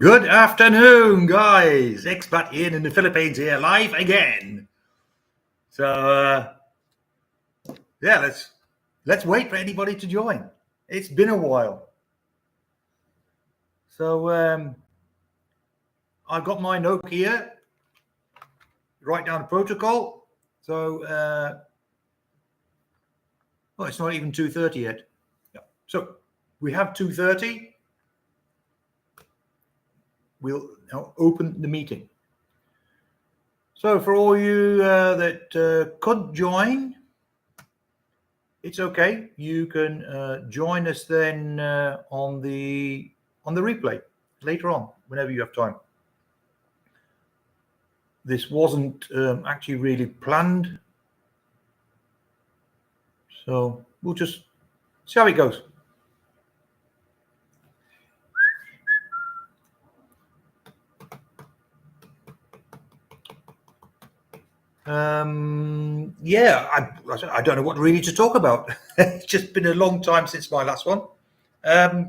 Good afternoon, guys. Expat Ian in the Philippines here, live again. So, yeah, let's wait for anybody to join. It's been a while. So, I've got my note here. Write down the protocol. So, well, it's not even 2:30 yet. Yeah. So, we have 2:30. We'll now open the meeting. So, for all you that couldn't join, it's okay. You can join us then on the replay later on, whenever you have time. This wasn't actually really planned, so we'll just see how it goes. Yeah, I don't know what really to talk about. It's just been a long time since my last one. I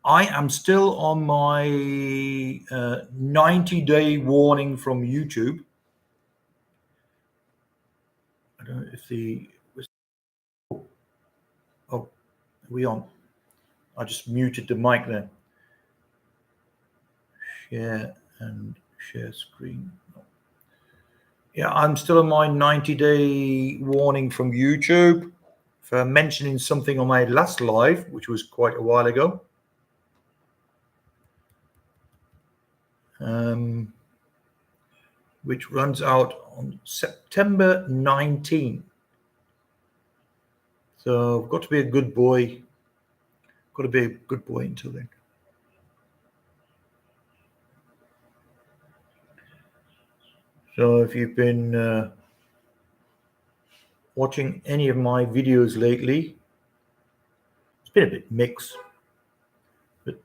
am still on my 90-day warning from YouTube. I don't know if oh, are we on? I just muted the mic there. Share and share screen. Yeah, I'm still on my 90-day warning from YouTube for mentioning something on my last live, which was quite a while ago. Which runs out on September 19. So I've got to be a good boy. Got to be a good boy until then. So if you've been watching any of my videos lately, it's been a bit mixed, but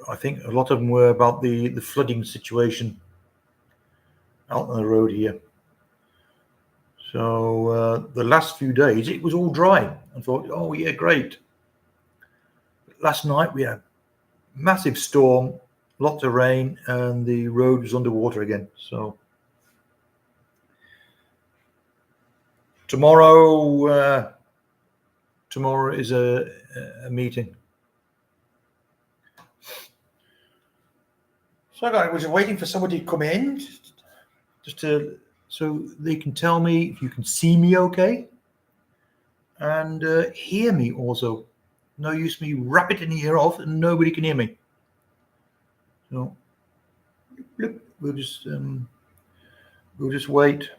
I think a lot of them were about the flooding situation out on the road here. So the last few days it was all dry. I thought, oh yeah, great. Last night we had massive storm, lots of rain, and the road was underwater again. So tomorrow is a meeting. So I was waiting for somebody to come in, so they can tell me if you can see me okay, and hear me also. No use me rapping the ear off and nobody can hear me. So we'll just wait.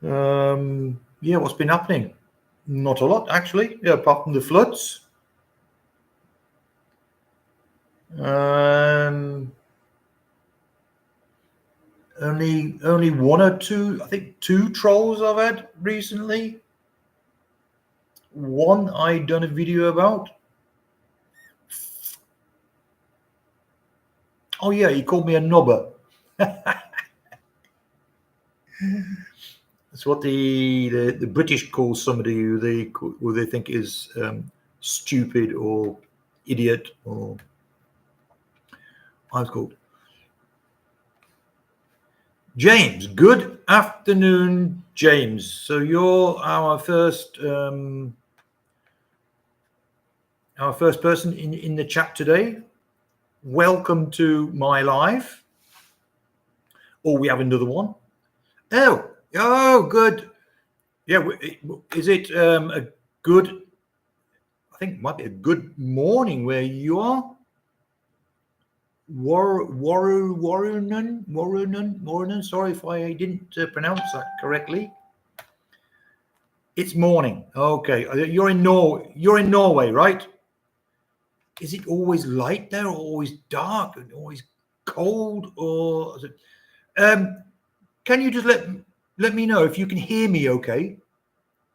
Yeah, what's been happening? Not a lot, actually. Yeah, apart from the floods. Only one or two, I think 2 trolls I've had recently. One I done a video about. Oh yeah, he called me a knobber. That's what the British call somebody who they think is stupid or idiot, or I was called James. Good afternoon, James. So you're our first person in the chat today. Welcome to my live. Oh, we have another one. Oh, good. Yeah, is it a good? I think it might be a good morning where you are. Warunen. Sorry if I didn't pronounce that correctly. It's morning. Okay, you're in Norway, right? Is it always light there, or always dark, and always cold, or is it? Can you just let me know if you can hear me? Okay.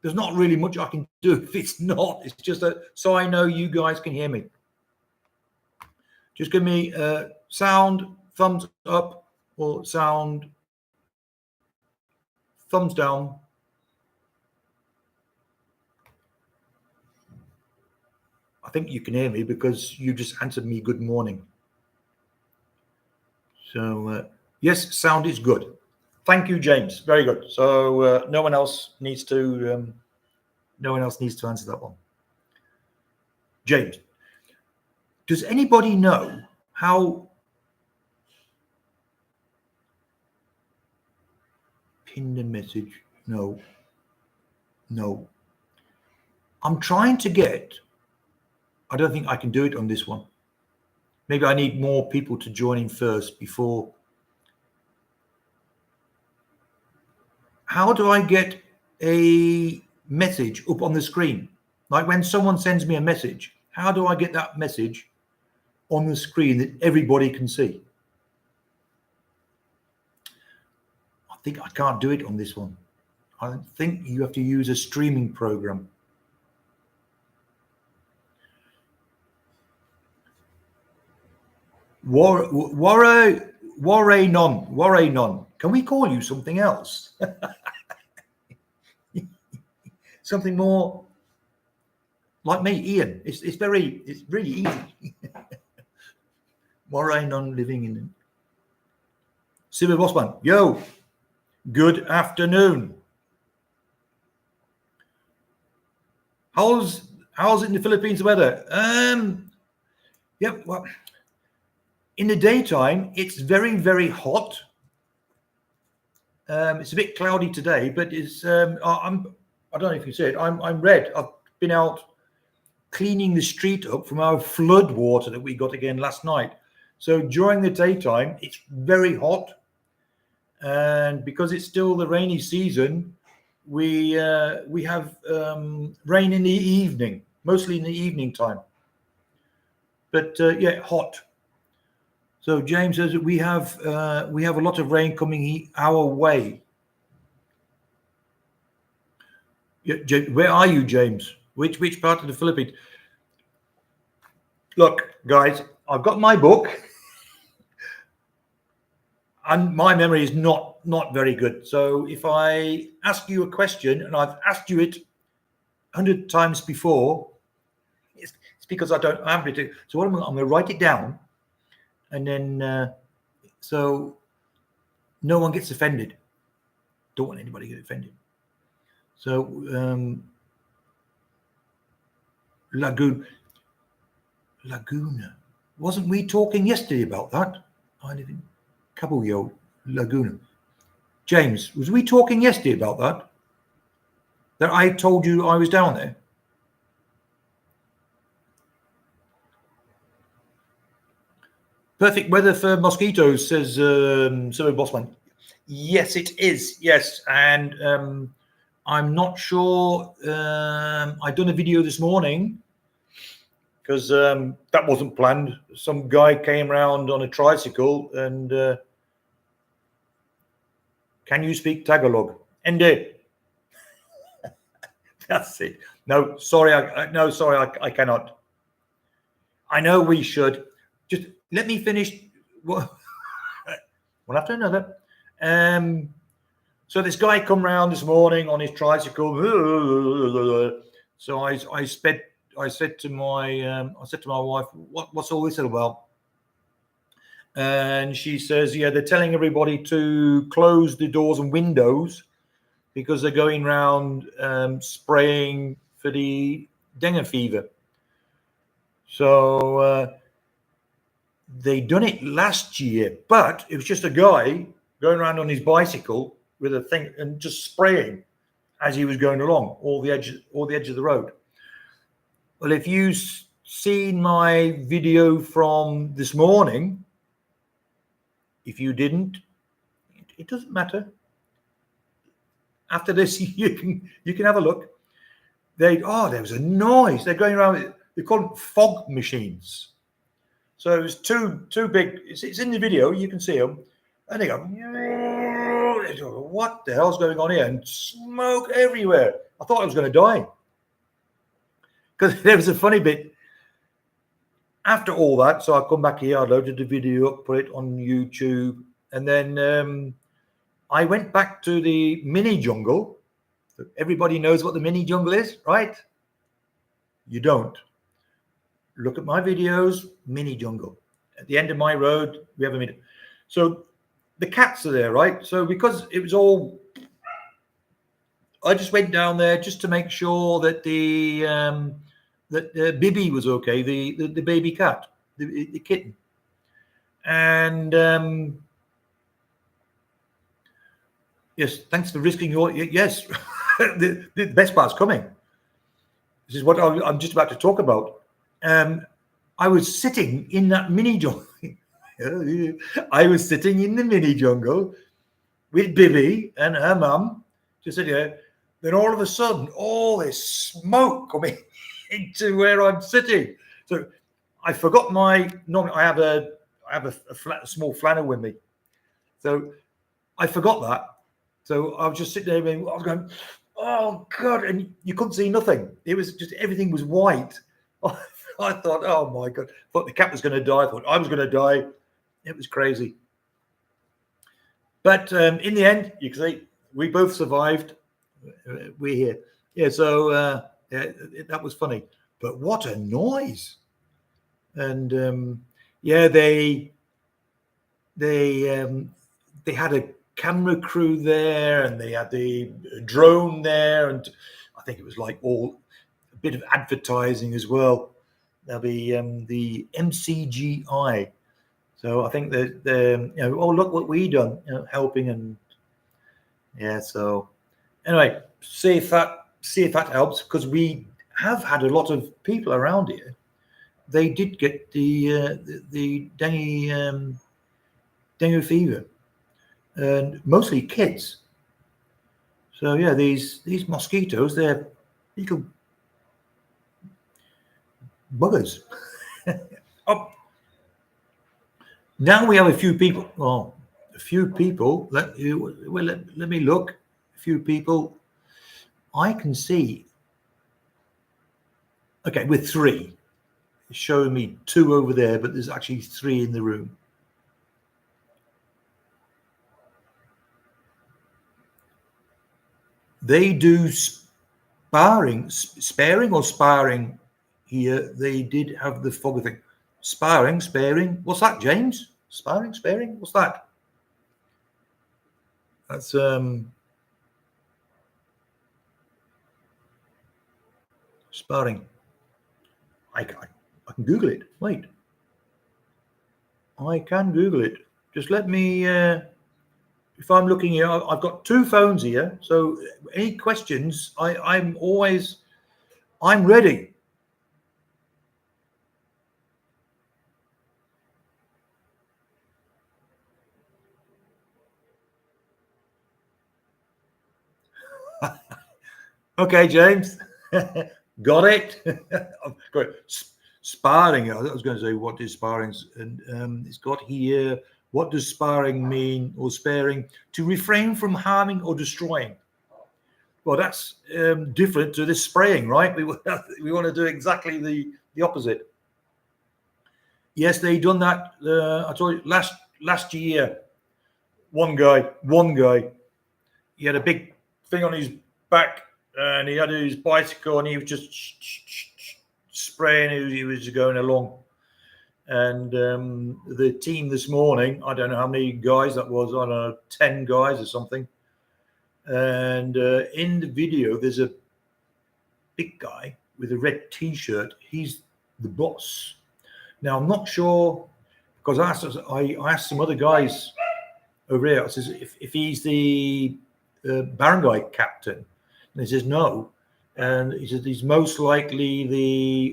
There's not really much I can do if it's not. It's just so I know you guys can hear me. Just give me sound thumbs up or sound thumbs down. think you can hear me because you just answered me good morning. So yes, sound is good. Thank you, James. Very good. So no one else needs to answer that one. James, does anybody know how pin the message? No. I'm trying to get. I don't think I can do it on this one. Maybe I need more people to join in first before. How do I get a message up on the screen? Like when someone sends me a message, how do I get that message on the screen that everybody can see? I think I can't do it on this one. I think you have to use a streaming program. Warre non. Can we call you something else? Something more like me, Ian. It's really easy. Warre non living in Sibyl Bossman. Yo, good afternoon. How's it in the Philippines weather? Yeah, well, in the daytime, it's very, very hot. It's a bit cloudy today, but it's I don't know if you said I'm red. I've been out cleaning the street up from our flood water that we got again last night. So during the daytime, it's very hot, and because it's still the rainy season, we have rain in the evening, mostly in the evening time. But yeah, hot. So James says that we have a lot of rain coming our way. Yeah, where are you, James? Which part of the Philippines? Look, guys, I've got my book, and my memory is not very good. So if I ask you a question and I've asked you it 100 times before, it's because I don't have it. So what I'm going to write it down. And then, so no one gets offended. Don't want anybody to get offended. So, Laguna. Wasn't we talking yesterday about that? I live in Cabullo, Laguna. James, was we talking yesterday about that? That I told you I was down there? Perfect weather for mosquitoes, says Sir Bossman. Yes, it is. Yes, and I'm not sure. I've done a video this morning because that wasn't planned. Some guy came around on a tricycle and can you speak Tagalog? Ende. That's it. No, sorry. I cannot. I know we should. Just let me finish one after another. So this guy come round this morning on his tricycle. So I said to my wife, what's all this about? And she says, yeah, they're telling everybody to close the doors and windows because they're going around spraying for the dengue fever. So they done it last year, but it was just a guy going around on his bicycle with a thing and just spraying as he was going along all the edge of the road. Well, if you've seen my video from this morning, if you didn't, it doesn't matter. After this, you can have a look. There was a noise. They're going around. They call them fog machines. So it was two big. It's in the video. You can see them, and they go. What the hell's going on here? And smoke everywhere. I thought I was going to die because there was a funny bit. After all that, so I come back here. I loaded the video up, put it on YouTube, and then I went back to the mini jungle. Everybody knows what the mini jungle is, right? You don't. look at my videos, mini jungle. At the end of my road, we have a mini. So the cats are there, right? So because it was all, I just went down there just to make sure that that Bibi was okay, the baby cat, the kitten. And yes, thanks for risking your, yes, the best part's coming. This is what I'm just about to talk about. I was sitting in that mini jungle. I was sitting in the mini jungle with Bibi and her mum, just sitting there. Then all of a sudden, all this smoke coming into where I'm sitting. So I forgot my. Normally, I have a small flannel with me. So I forgot that. So I was just sitting there and I was going, oh God, and you couldn't see nothing. It was just, everything was white. I thought, oh my God, I thought the cat was going to die. I thought I was going to die. It was crazy. But in the end, you can see we both survived. We're here. Yeah, so yeah, that was funny. But what a noise. And yeah, they had a camera crew there, and they had the drone there, and I think it was like all a bit of advertising as well. There'll be the MCGI. So I think that oh, look what we done, helping, and yeah. So anyway, see if that helps, because we have had a lot of people around here. They did get the dengue fever, and mostly kids. So yeah, these mosquitoes, they're little buggers. Oh, now we have a few people. Well, a few people. Let me look. A few people. I can see. Okay, with 3. It's showing me 2 over there, but there's actually 3 in the room. They do sparing or sparring here. They did have the fog thing. Sparing. What's that, James? Sparing. What's that? That's sparring. I can Google it. Wait. I can Google it. Just let me. If I'm looking here, I've got 2 phones here. So any questions, I'm ready. Okay, James. Got it. Great. Sparring. I was going to say, what is sparring? And it's got here. What does sparring mean, or sparing? To refrain from harming or destroying. Well, that's different to this spraying, right? We want to do exactly the opposite. Yes, they done that. I told you last year. One guy, he had a big thing on his back, and he had his bicycle, and he was just spraying. He was going along. And the team this morning, I don't know how many guys that was, I don't know, 10 guys or something. And in the video, there's a big guy with a red T-shirt. He's the boss. Now, I'm not sure, because I asked some other guys over here, I says, if he's the barangay captain. And he says, no. And he says, he's most likely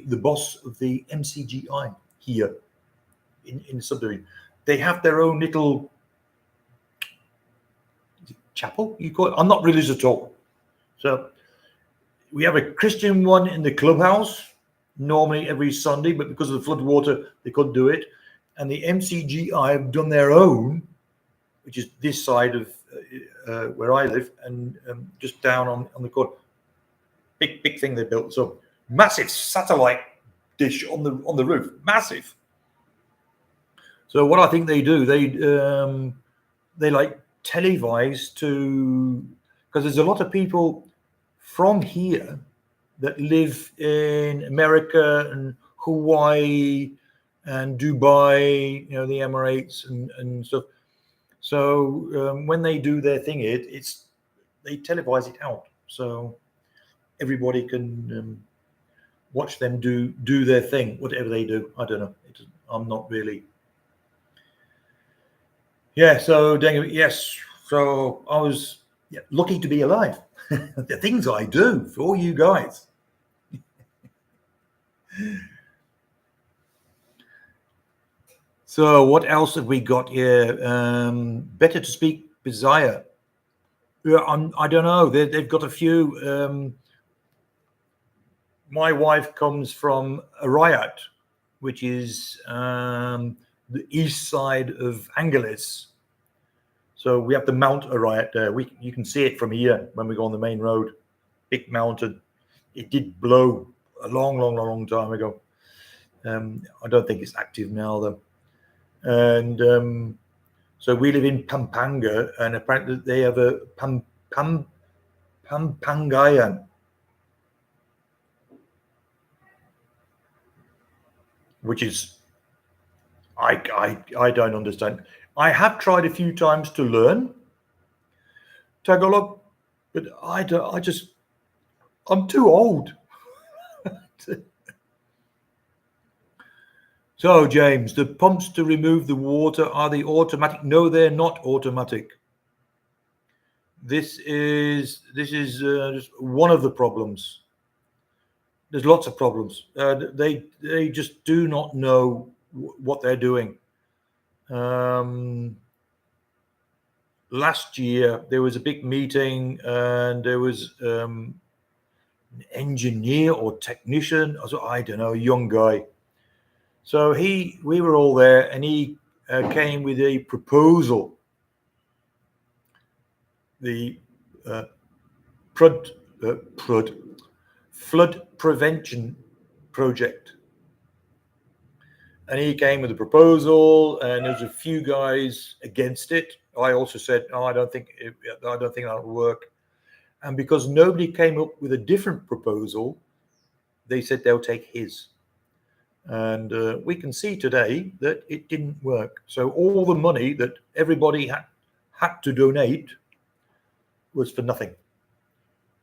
the boss of the MCGI here in the subdivision. They have their own little chapel, you call it. I'm not religious at all. So we have a Christian one in the clubhouse, normally every Sunday, but because of the flood water, they couldn't do it. And the MCGI have done their own, which is this side of where I live, and just down on the corner. Big thing they built. So massive satellite dish on the roof, massive. So what I think they do, they like televise to, because there's a lot of people from here that live in America and Hawaii and Dubai, you know, the Emirates and stuff. So when they do their thing, they televise it out, so everybody can watch them do their thing, whatever they do. I don't know. I'm not really. Yeah. So yes. So I was lucky to be alive. The things I do for all you guys. So what else have we got here? Better to speak Bisaya. Yeah, I don't know. They've got a few. My wife comes from Arayat, which is the east side of Angeles. So we have the Mount Arayat there. You can see it from here when we go on the main road. Big mountain. It did blow a long time ago. I don't think it's active now though. And so we live in Pampanga, and apparently they have a Pampangayan, which is I don't understand. I have tried a few times to learn Tagalog, but I'm too old. So, James, the pumps to remove the water, are they automatic? No, they're not automatic. This is just one of the problems. There's lots of problems. They just do not know what they're doing. Last year there was a big meeting, and there was an engineer or technician, I don't know, a young guy. So we were all there, and he came with a proposal. The flood prevention project, and he came with a proposal, and there's a few guys against it. I also said, "Oh, I don't think that'll work." And because nobody came up with a different proposal, they said they'll take his. And we can see today that it didn't work. So all the money that everybody had to donate was for nothing.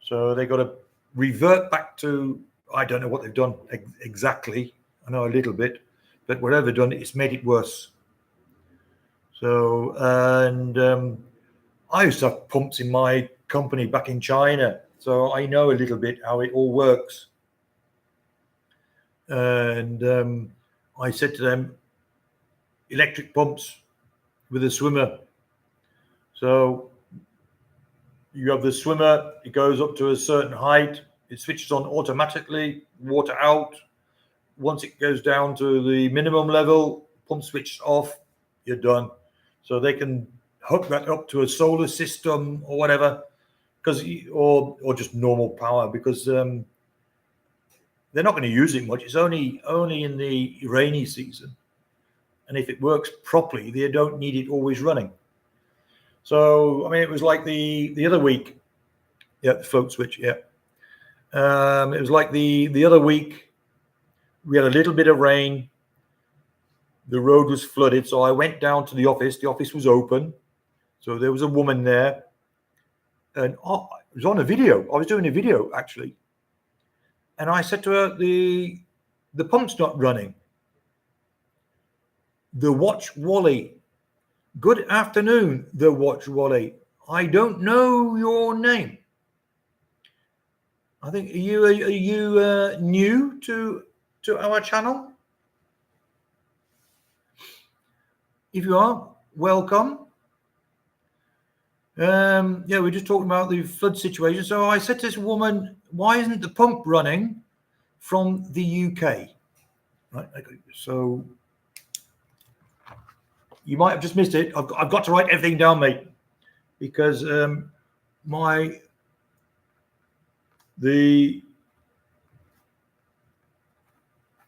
So they got to revert back to, I don't know what they've done exactly. I know a little bit, but whatever they've done, it's made it worse. So, and I used to have pumps in my company back in China, so I know a little bit how it all works. And I said to them, electric pumps with a swimmer. So you have the swimmer, it goes up to a certain height, it switches on automatically, water out. Once it goes down to the minimum level, pump switched off, you're done. So they can hook that up to a solar system or whatever, or just normal power, because they're not going to use it much. It's only in the rainy season, and if it works properly, they don't need it always running. So I mean, it was like the other week. Yeah, the float switch. Yeah, it was like the other week. We had a little bit of rain. The road was flooded, so I went down to the office. The office was open, so there was a woman there, and it was on a video. I was doing a video actually, and I said to her, "The pump's not running." The Watch Wally. Good afternoon, the Watch Wally. I don't know your name. I think are you new to our channel? If you are, welcome. Yeah, we're just talking about the flood situation. So I said to this woman, "Why isn't the pump running from the UK?" Right. So you might have just missed it. I've got to write everything down, mate, because the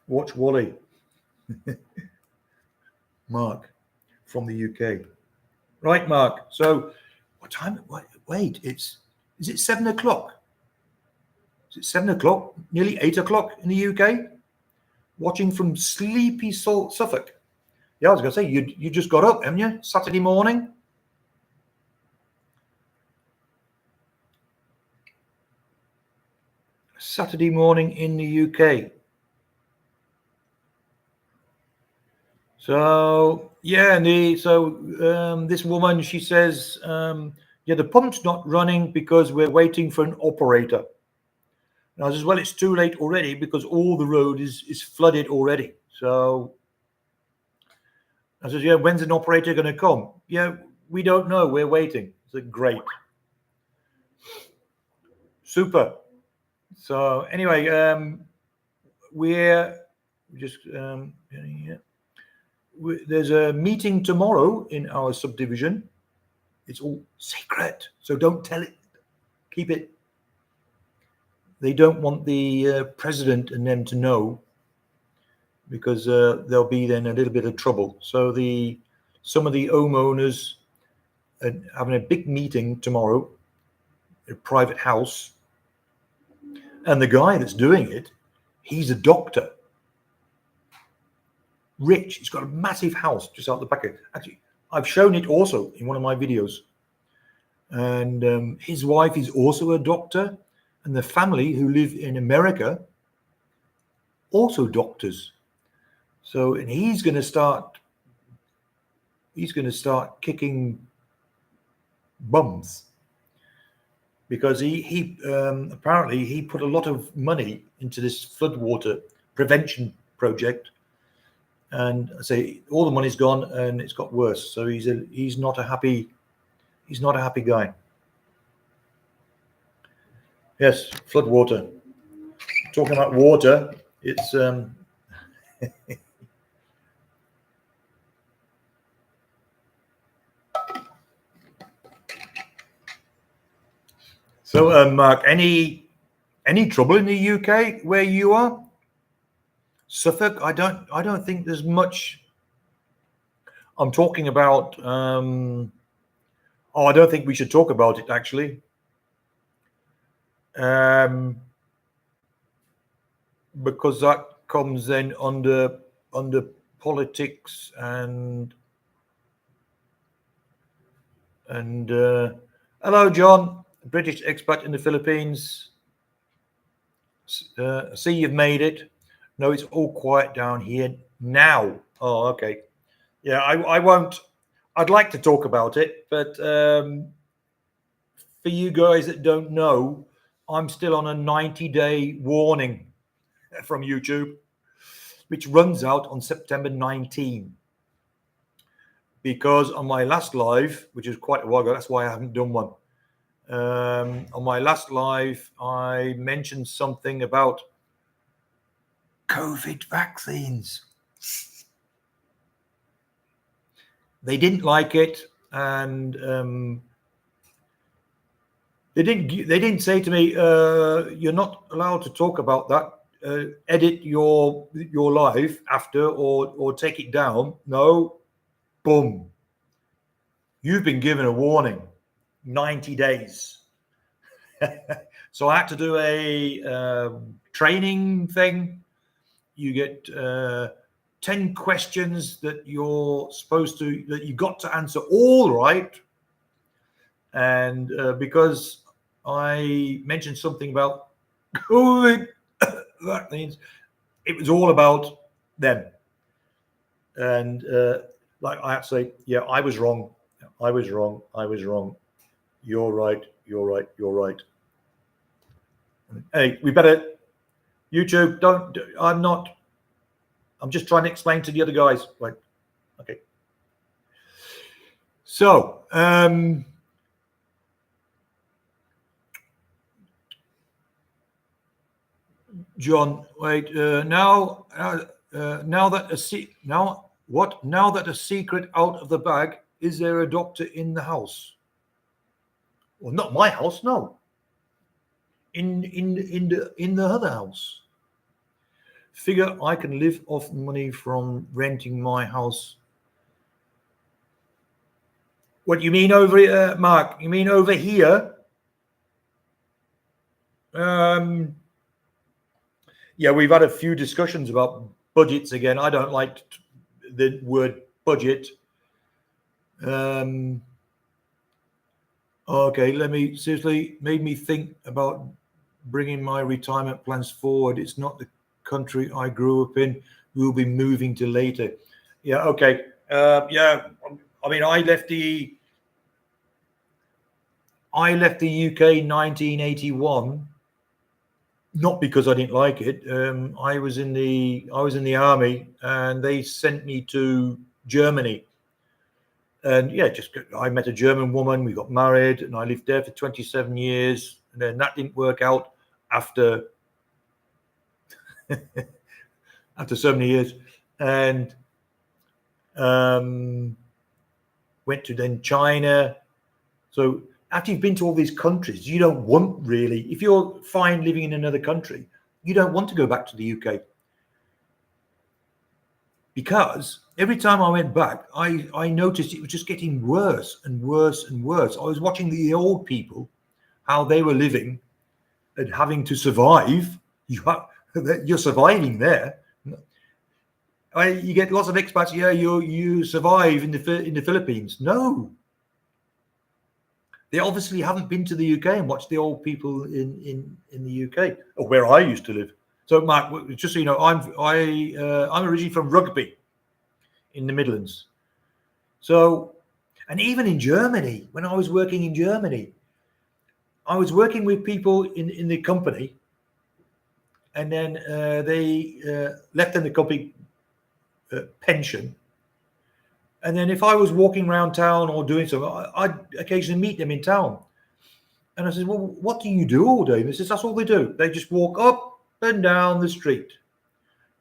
Watch Wally, Mark from the UK. Right, Mark. So what time? Wait, is it 7 o'clock? Is it 7 o'clock? Nearly 8 o'clock in the UK? watching from sleepy Suffolk. Yeah, I was going to say, you just got up, haven't you? Saturday morning. Saturday morning in the UK. So yeah, this woman, she says, yeah, the pump's not running because we're waiting for an operator. And I says, well, it's too late already because all the road is flooded already. So I says, yeah, when's an operator going to come? Yeah, we don't know. We're waiting. I said, great. Super. So anyway, we're just there's a meeting tomorrow in our subdivision. It's all secret, so don't tell it. Keep it. They don't want the president and them to know, because there'll be then a little bit of trouble. So some of the homeowners are having a big meeting tomorrow, a private house, and the guy that's doing it, he's a doctor. Rich. He's got a massive house just out the back of it. Actually, I've shown it also in one of my videos. And his wife is also a doctor, and the family who live in America, also doctors. So, and he's going to start kicking bums, because he apparently he put a lot of money into this floodwater prevention project, and I say all the money's gone and it's got worse. So he's not a happy guy. Yes, floodwater. Talking about water, it's so Mark, any trouble in the UK where you are? Suffolk? I don't think there's much. I'm talking about I don't think we should talk about it, actually. Because that comes then under politics and hello, John, British expat in the Philippines. See, you've made it. No, it's all quiet down here now. Oh, okay. Yeah, I won't. I'd like to talk about it, but for you guys that don't know, I'm still on a 90-day warning from YouTube, which runs out on September 19. Because on my last live, which is quite a while ago, that's why I haven't done one. On my last live, I mentioned something about COVID vaccines. They didn't like it, and they didn't say to me, "You're not allowed to talk about that. Edit your live after, or take it down." No, boom. You've been given a warning, 90 days. So I had to do a training thing. You get 10 questions that you got to answer all right. And because I mentioned something about COVID vaccines, it was all about them. And like I have to say, yeah, I was wrong. You're right. Hey, we better, YouTube, I'm just trying to explain to the other guys. Right. Okay. So, John, wait, now that a secret out of the bag, is there a doctor in the house? Well, not my house, no. In the other house. Figure I can live off money from renting my house. What you mean over here, Mark? You mean over here? Yeah, we've had a few discussions about budgets again. I don't like the word budget. Okay, seriously made me think about bringing my retirement plans forward. It's not the country I grew up in. We'll be moving to later. Yeah, okay. Yeah, I mean, I left the UK in 1981, not because I didn't like it. I was in the army, and they sent me to Germany. And yeah, I met a German woman. We got married, and I lived there for 27 years. And then that didn't work out after after so many years, and went to then China. So after you've been to all these countries, you don't want really, if you're fine living in another country, you don't want to go back to the UK. Because every time I went back, I noticed it was just getting worse and worse and worse. I was watching the old people, how they were living and having to survive. You're surviving there. You get lots of expats. Yeah, you survive in the Philippines. No, they obviously haven't been to the UK and watched the old people in the UK, or where I used to live. So, Mark, just so you know, I'm originally from Rugby in the Midlands. So, and even in Germany, when I was working in Germany, I was working with people in the company, and then they left in the company pension. And then if I was walking around town or doing something, I'd occasionally meet them in town. And I said, well, what do you do all day? And they says, that's all they do. They just walk up and down the street.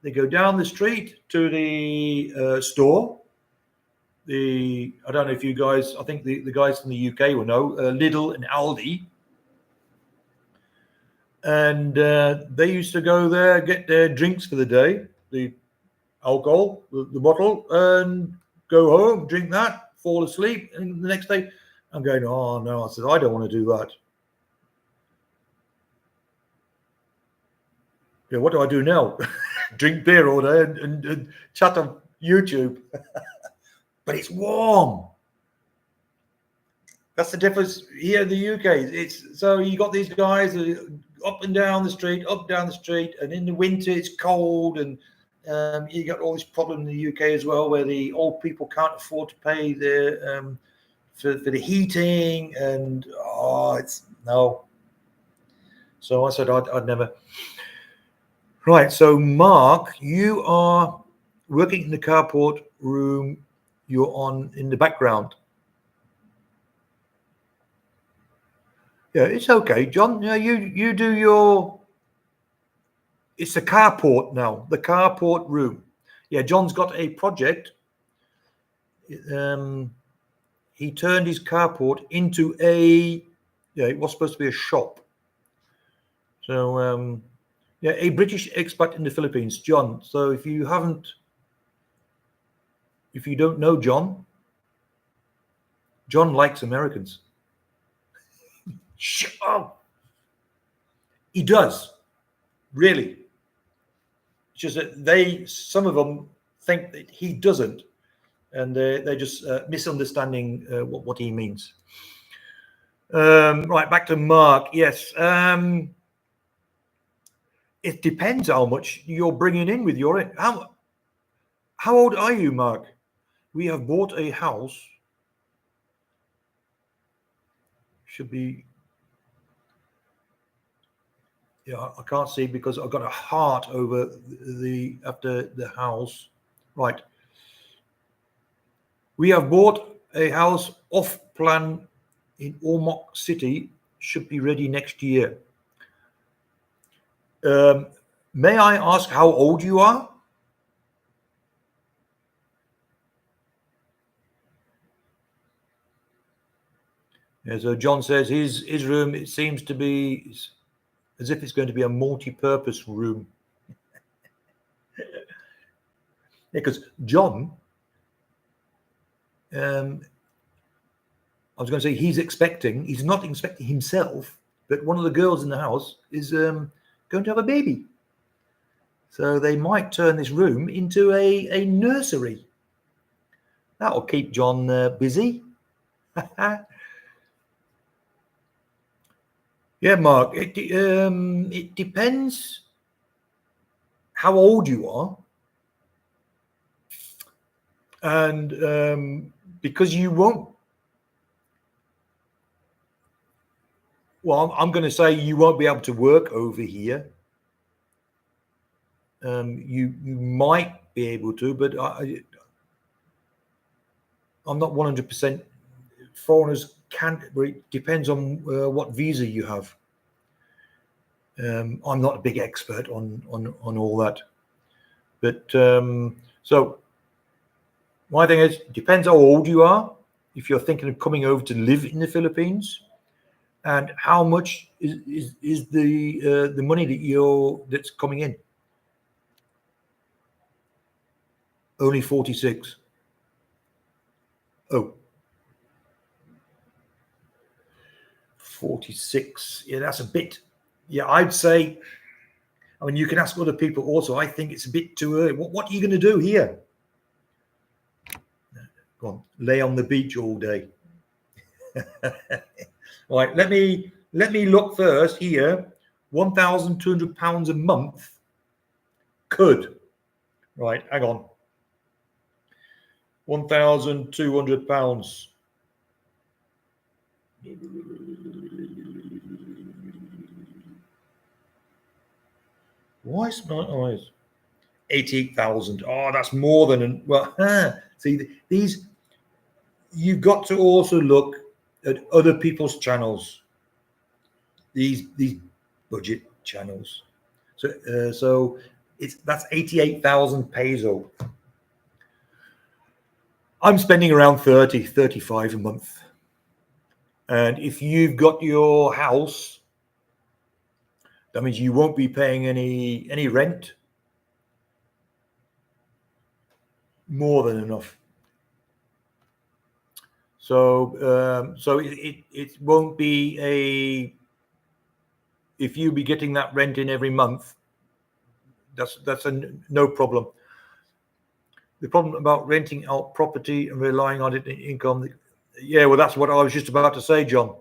They go down the street to the store. I don't know if you guys, I think the guys from the UK will know, Lidl and Aldi. And they used to go there, get their drinks for the day, the alcohol, the bottle, and go home, drink that, fall asleep. And the next day, I'm going, oh, no. I said, I don't want to do that. Yeah, what do I do now? Drink beer all day and chat on YouTube. But it's warm. That's the difference here in the UK. It's so you got these guys up and down the street, and in the winter it's cold, and you got all this problem in the UK as well, where the old people can't afford to pay their for the heating, and it's no. So I said I'd never. Right. So Mark, you are working in the carport room. You're on in the background. Yeah, it's okay, John. Yeah, you do your. It's the carport now. The carport room. Yeah, John's got a project. He turned his carport into it was supposed to be a shop. So a British expat in the Philippines, John. So if you don't know John likes Americans. Oh, he does, really. It's just that some of them think that he doesn't, and they're just misunderstanding what he means. Right, back to Mark. Yes, it depends how much you're bringing in with your. How old are you, Mark? We have bought a house. Should be. Yeah, I can't see because I've got a heart over after the house. Right. We have bought a house off plan in Ormoc City. Should be ready next year. May I ask how old you are? Yeah, so John says his room, it seems to be as if it's going to be a multi-purpose room. Because John, I was going to say he's not expecting himself, but one of the girls in the house is going to have a baby. So they might turn this room into a nursery. That'll keep John busy. Yeah, Mark, it depends how old you are. And because you won't, well, I'm going to say you won't be able to work over here. You might be able to, but I'm not 100%. Foreigners can't. It depends on what visa you have. I'm not a big expert on all that, but so my thing is, it depends how old you are. If you're thinking of coming over to live in the Philippines, and how much is the money that's coming in? Only 46. Oh, 46. Yeah, that's a bit. Yeah, I'd say. I mean, you can ask other people also. I think it's a bit too early. What are you going to do here? Go on, lay on the beach all day. All right, let me look first here. £1,200 a month could. Right, hang on. £1,200. Why is not always 88,000? Oh, that's more than see these. You've got to also look at other people's channels. These budget channels. So that's 88,000 peso. I'm spending around 35 a month. And if you've got your house, that means you won't be paying any rent. More than enough. So it won't be if you be getting that rent in every month, that's a no problem. The problem about renting out property and relying on it in income, yeah, well, that's what I was just about to say, John.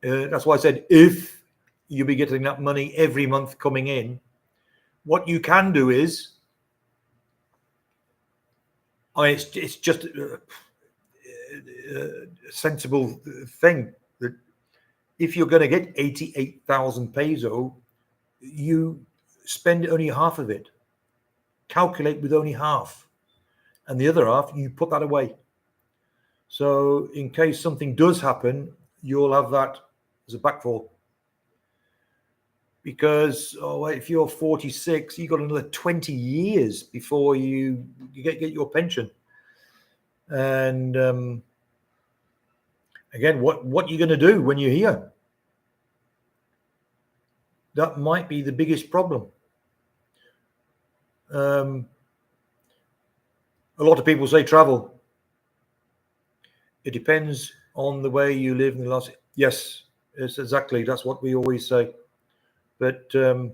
That's why I said if you be getting that money every month coming in, what you can do is, it's just a sensible thing that if you're going to get 88,000 peso, you spend only half of it. Calculate with only half, and the other half you put that away. So in case something does happen, you'll have that as a backfall. Because if you're 46, you've got another 20 years before you get your pension. And again, what are you going to do when you're here? That might be the biggest problem. A lot of people say travel. It depends on the way you live in the last. Yes, it's exactly. That's what we always say. But you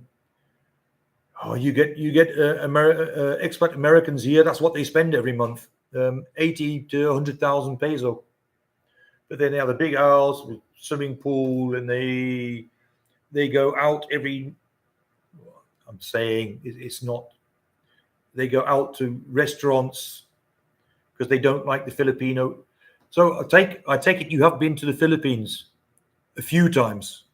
get expat Americans here. That's what they spend every month, 80 to 100,000 peso. But then they have a big house with swimming pool, and they go out every. I'm saying it's not. They go out to restaurants because they don't like the Filipino. So I take it you have been to the Philippines a few times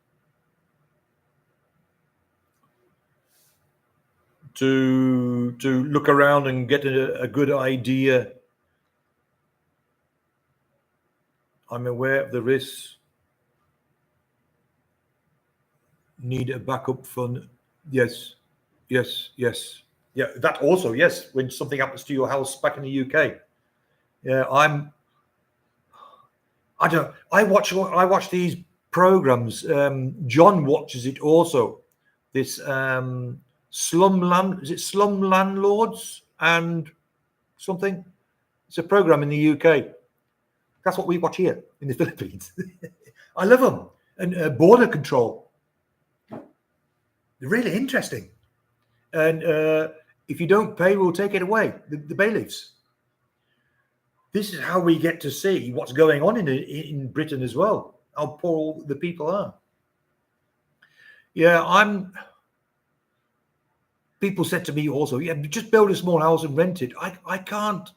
to look around and get a good idea. I'm aware of the risks. Need a backup fund. Yes. Yeah, that also, yes, when something happens to your house back in the UK. Yeah, I watch these programs. John watches it also. This slum landlords and something? It's a program in the UK. That's what we watch here in the Philippines. I love them. And border control. They're really interesting. And if you don't pay, we'll take it away, the bailiffs. This is how we get to see what's going on in Britain as well, how poor the people are. Yeah, people said to me also, yeah, just build a small house and rent it. I can't.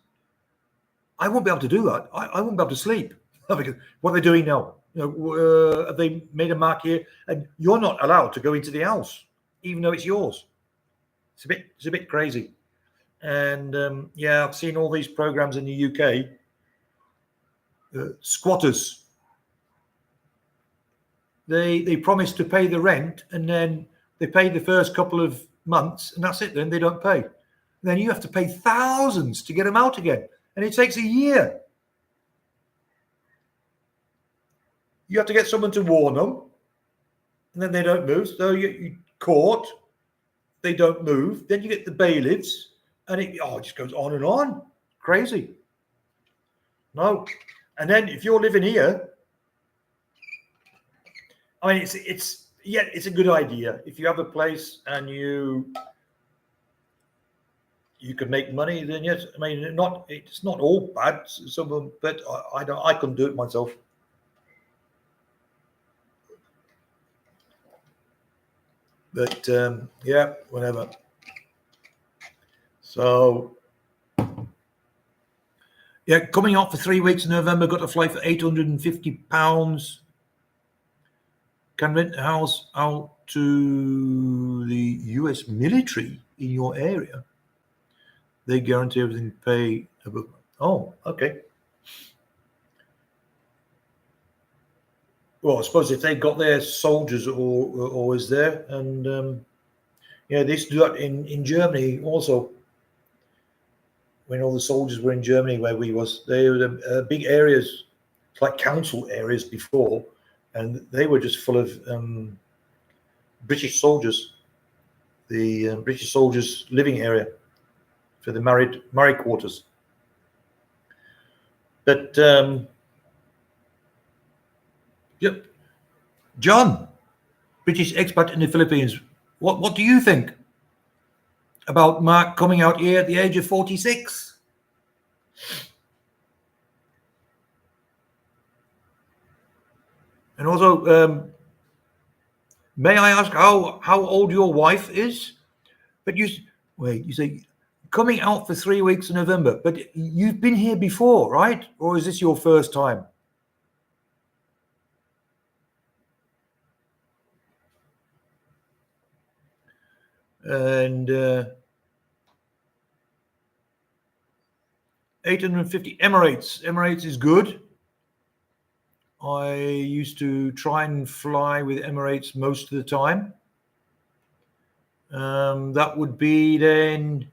I won't be able to do that. I won't be able to sleep. Because what are they doing now? Have they made a mark here? And you're not allowed to go into the house, even though it's yours. It's a bit crazy. And yeah, I've seen all these programs in the UK. Squatters. They promise to pay the rent, and then they pay the first couple of months, and that's it. Then they don't pay. Then you have to pay thousands to get them out again, and it takes a year. You have to get someone to warn them, and then they don't move. So you court, they don't move. Then you get the bailiffs, and it just goes on and on. Crazy. No, and then if you're living here, I mean, it's a good idea if you have a place and you can make money. Then yes, I mean, it's not all bad. Some of them, but I couldn't do it myself. But yeah, whatever. So yeah, coming out for 3 weeks in November. Got a flight for £850. Can rent a house out to the US military in your area. They guarantee everything. Pay above. Oh, okay. Well, I suppose if they got their soldiers always there, and yeah, they used to do that in Germany also. When all the soldiers were in Germany, where we was, they were big areas, like council areas before, and they were just full of British soldiers. The British soldiers' living area for the married quarters. But yep, John, British expat in the Philippines. What do you think about Mark coming out here at the age of 46? And also, may I ask how old your wife is? But you say coming out for 3 weeks in November, but you've been here before, right? Or is this your first time? And 850 Emirates. Emirates is good. I used to try and fly with Emirates most of the time. That would be then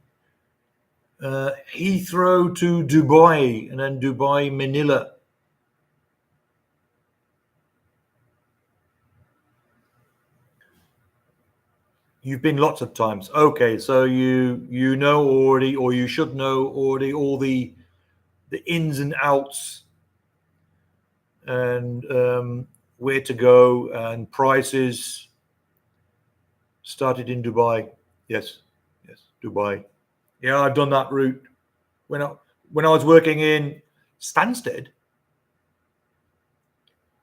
Heathrow to Dubai, and then Dubai, Manila. You've been lots of times. Okay, so you know already, or you should know already, all the ins and outs, and where to go, and prices. Started in Dubai. Yes, Dubai. Yeah, I've done that route when I was working in Stansted.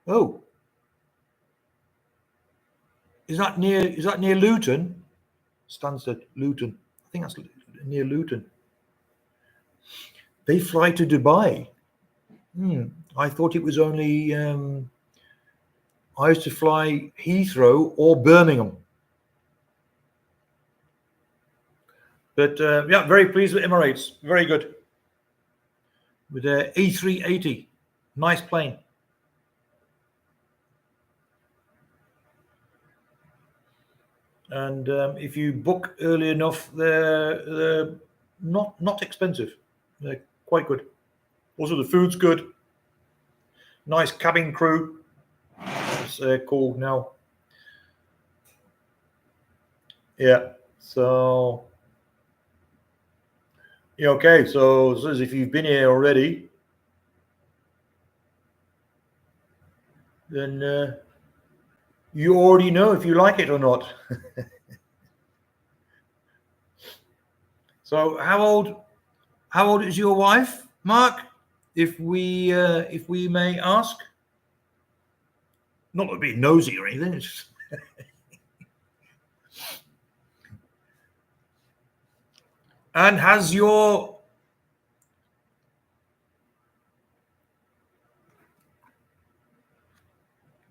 Oh, is that near Luton? Stansted, Luton. I think that's near Luton. They fly to Dubai. I thought it was only. I used to fly Heathrow or Birmingham. But yeah, very pleased with Emirates. Very good. With their A380. Nice plane. And if you book early enough, they're not expensive. They're quite good. Also, the food's good. Nice cabin crew. It's called now. Yeah. So yeah, okay. So as if you've been here already, then you already know if you like it or not. So how old is your wife, Mark? If we may ask, not to be nosy or anything. It's just... And has your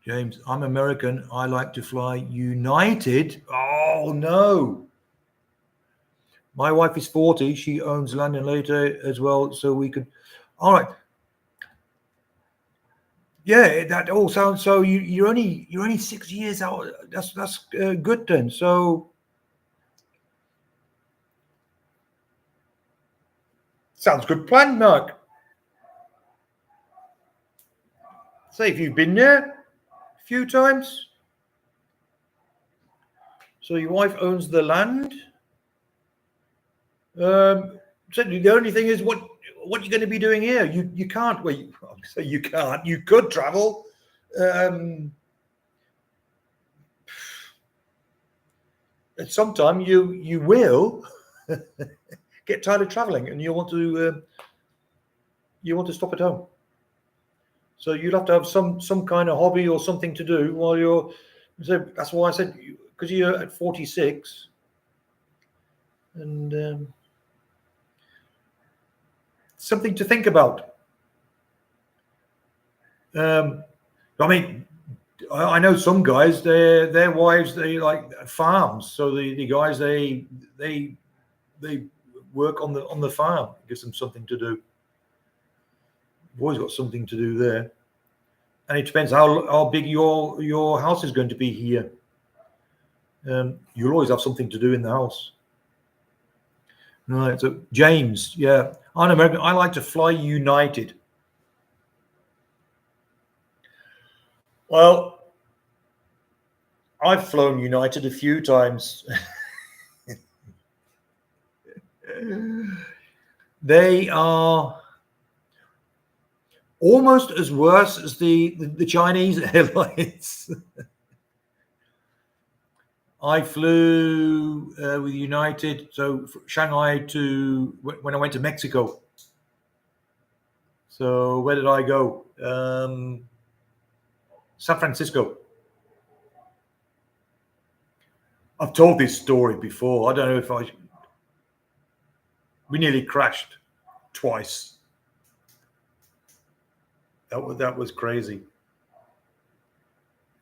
James? I'm American. I like to fly United. Oh no. My wife is 40. She owns land in later as well, so we could. All right. Yeah, that all sounds so. You're only 6 years out. That's good then. So sounds good plan, Mark. Say if you've been there a few times. So your wife owns the land. So the only thing is what you're going to be doing here. You can't. Well, you can't. You could travel. At some time you will get tired of traveling, and you want to stop at home. So you'll have to have some kind of hobby or something to do while you're. So that's why I said, because you're at 46, and something to think about. I mean, I know some guys, their wives, they like farms. So the guys they work on the farm. It gives them something to do. You've always got something to do there, and it depends how big your house is going to be here. You'll always have something to do in the house. Right. So James, yeah, I'm American. I like to fly United. Well, I've flown United a few times. They are almost as worse as the Chinese airlines. I flew with United, so Shanghai to when I went to Mexico. So where did I go? San Francisco. I've told this story before. I don't know if we nearly crashed twice. That was crazy.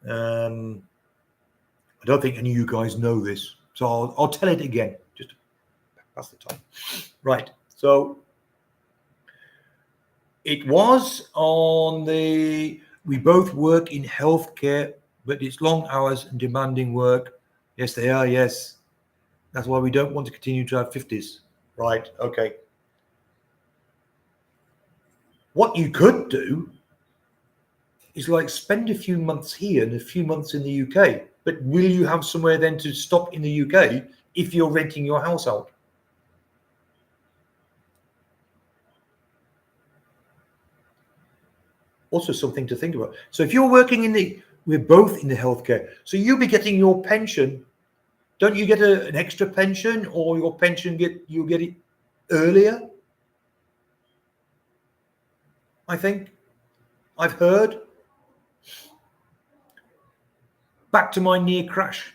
I don't think any of you guys know this, so I'll tell it again. Just pass the time. Right. So it was on the. We both work in healthcare, but it's long hours and demanding work. Yes, they are. Yes, that's why we don't want to continue to have 50s. Right. Okay. What you could do is like spend a few months here and a few months in the UK. But will you have somewhere then to stop in the UK if you're renting your house out? Also something to think about. So if you're working we're both in the healthcare. So you'll be getting your pension. Don't you get an extra pension, or your pension you get it earlier? I think I've heard. Back to my near crash.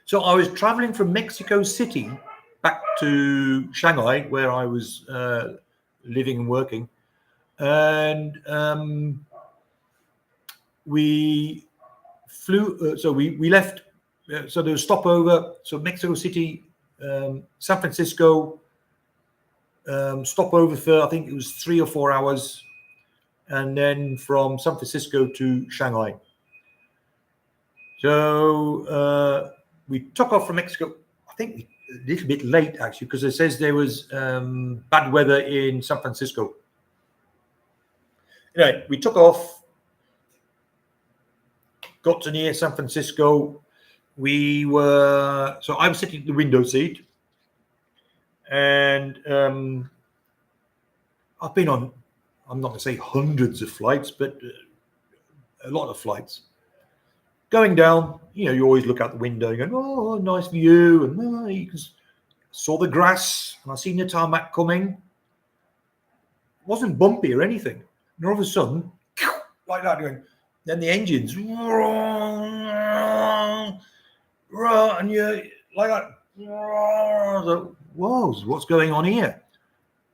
So I was traveling from Mexico City back to Shanghai, where I was living and working, and we flew. So we left. So there was stopover. So Mexico City, San Francisco, stopover for I think it was 3 or 4 hours, and then from San Francisco to Shanghai. So we took off from Mexico. I think a little bit late actually, because it says there was bad weather in San Francisco. Anyway, we took off, got to near San Francisco. I was sitting in the window seat, and I've been on, I'm not going to say hundreds of flights, but a lot of flights. Going down, you always look out the window and go, oh, nice view, and you can saw the grass, and I seen the tarmac coming. It wasn't bumpy or anything. And all of a sudden, like that, going. Then the engines, and you like that. Whoa, what's going on here?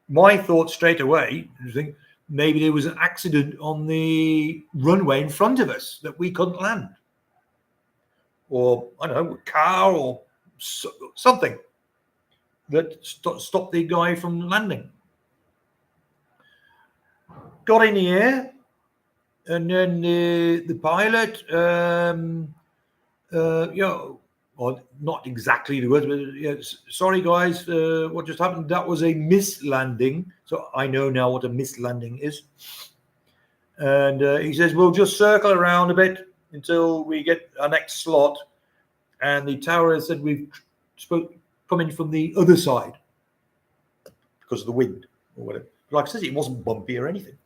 My thought straight away, I think maybe there was an accident on the runway in front of us that we couldn't land, or I don't know, a car or something that stopped the guy from landing. Got in the air, and then the pilot, or not exactly the words, but sorry guys, what just happened? That was a mislanding. So I know now what a mislanding is. And he says, we'll just circle around a bit until we get our next slot. And the tower said we've come in from the other side because of the wind or whatever. Like I said, it wasn't bumpy or anything.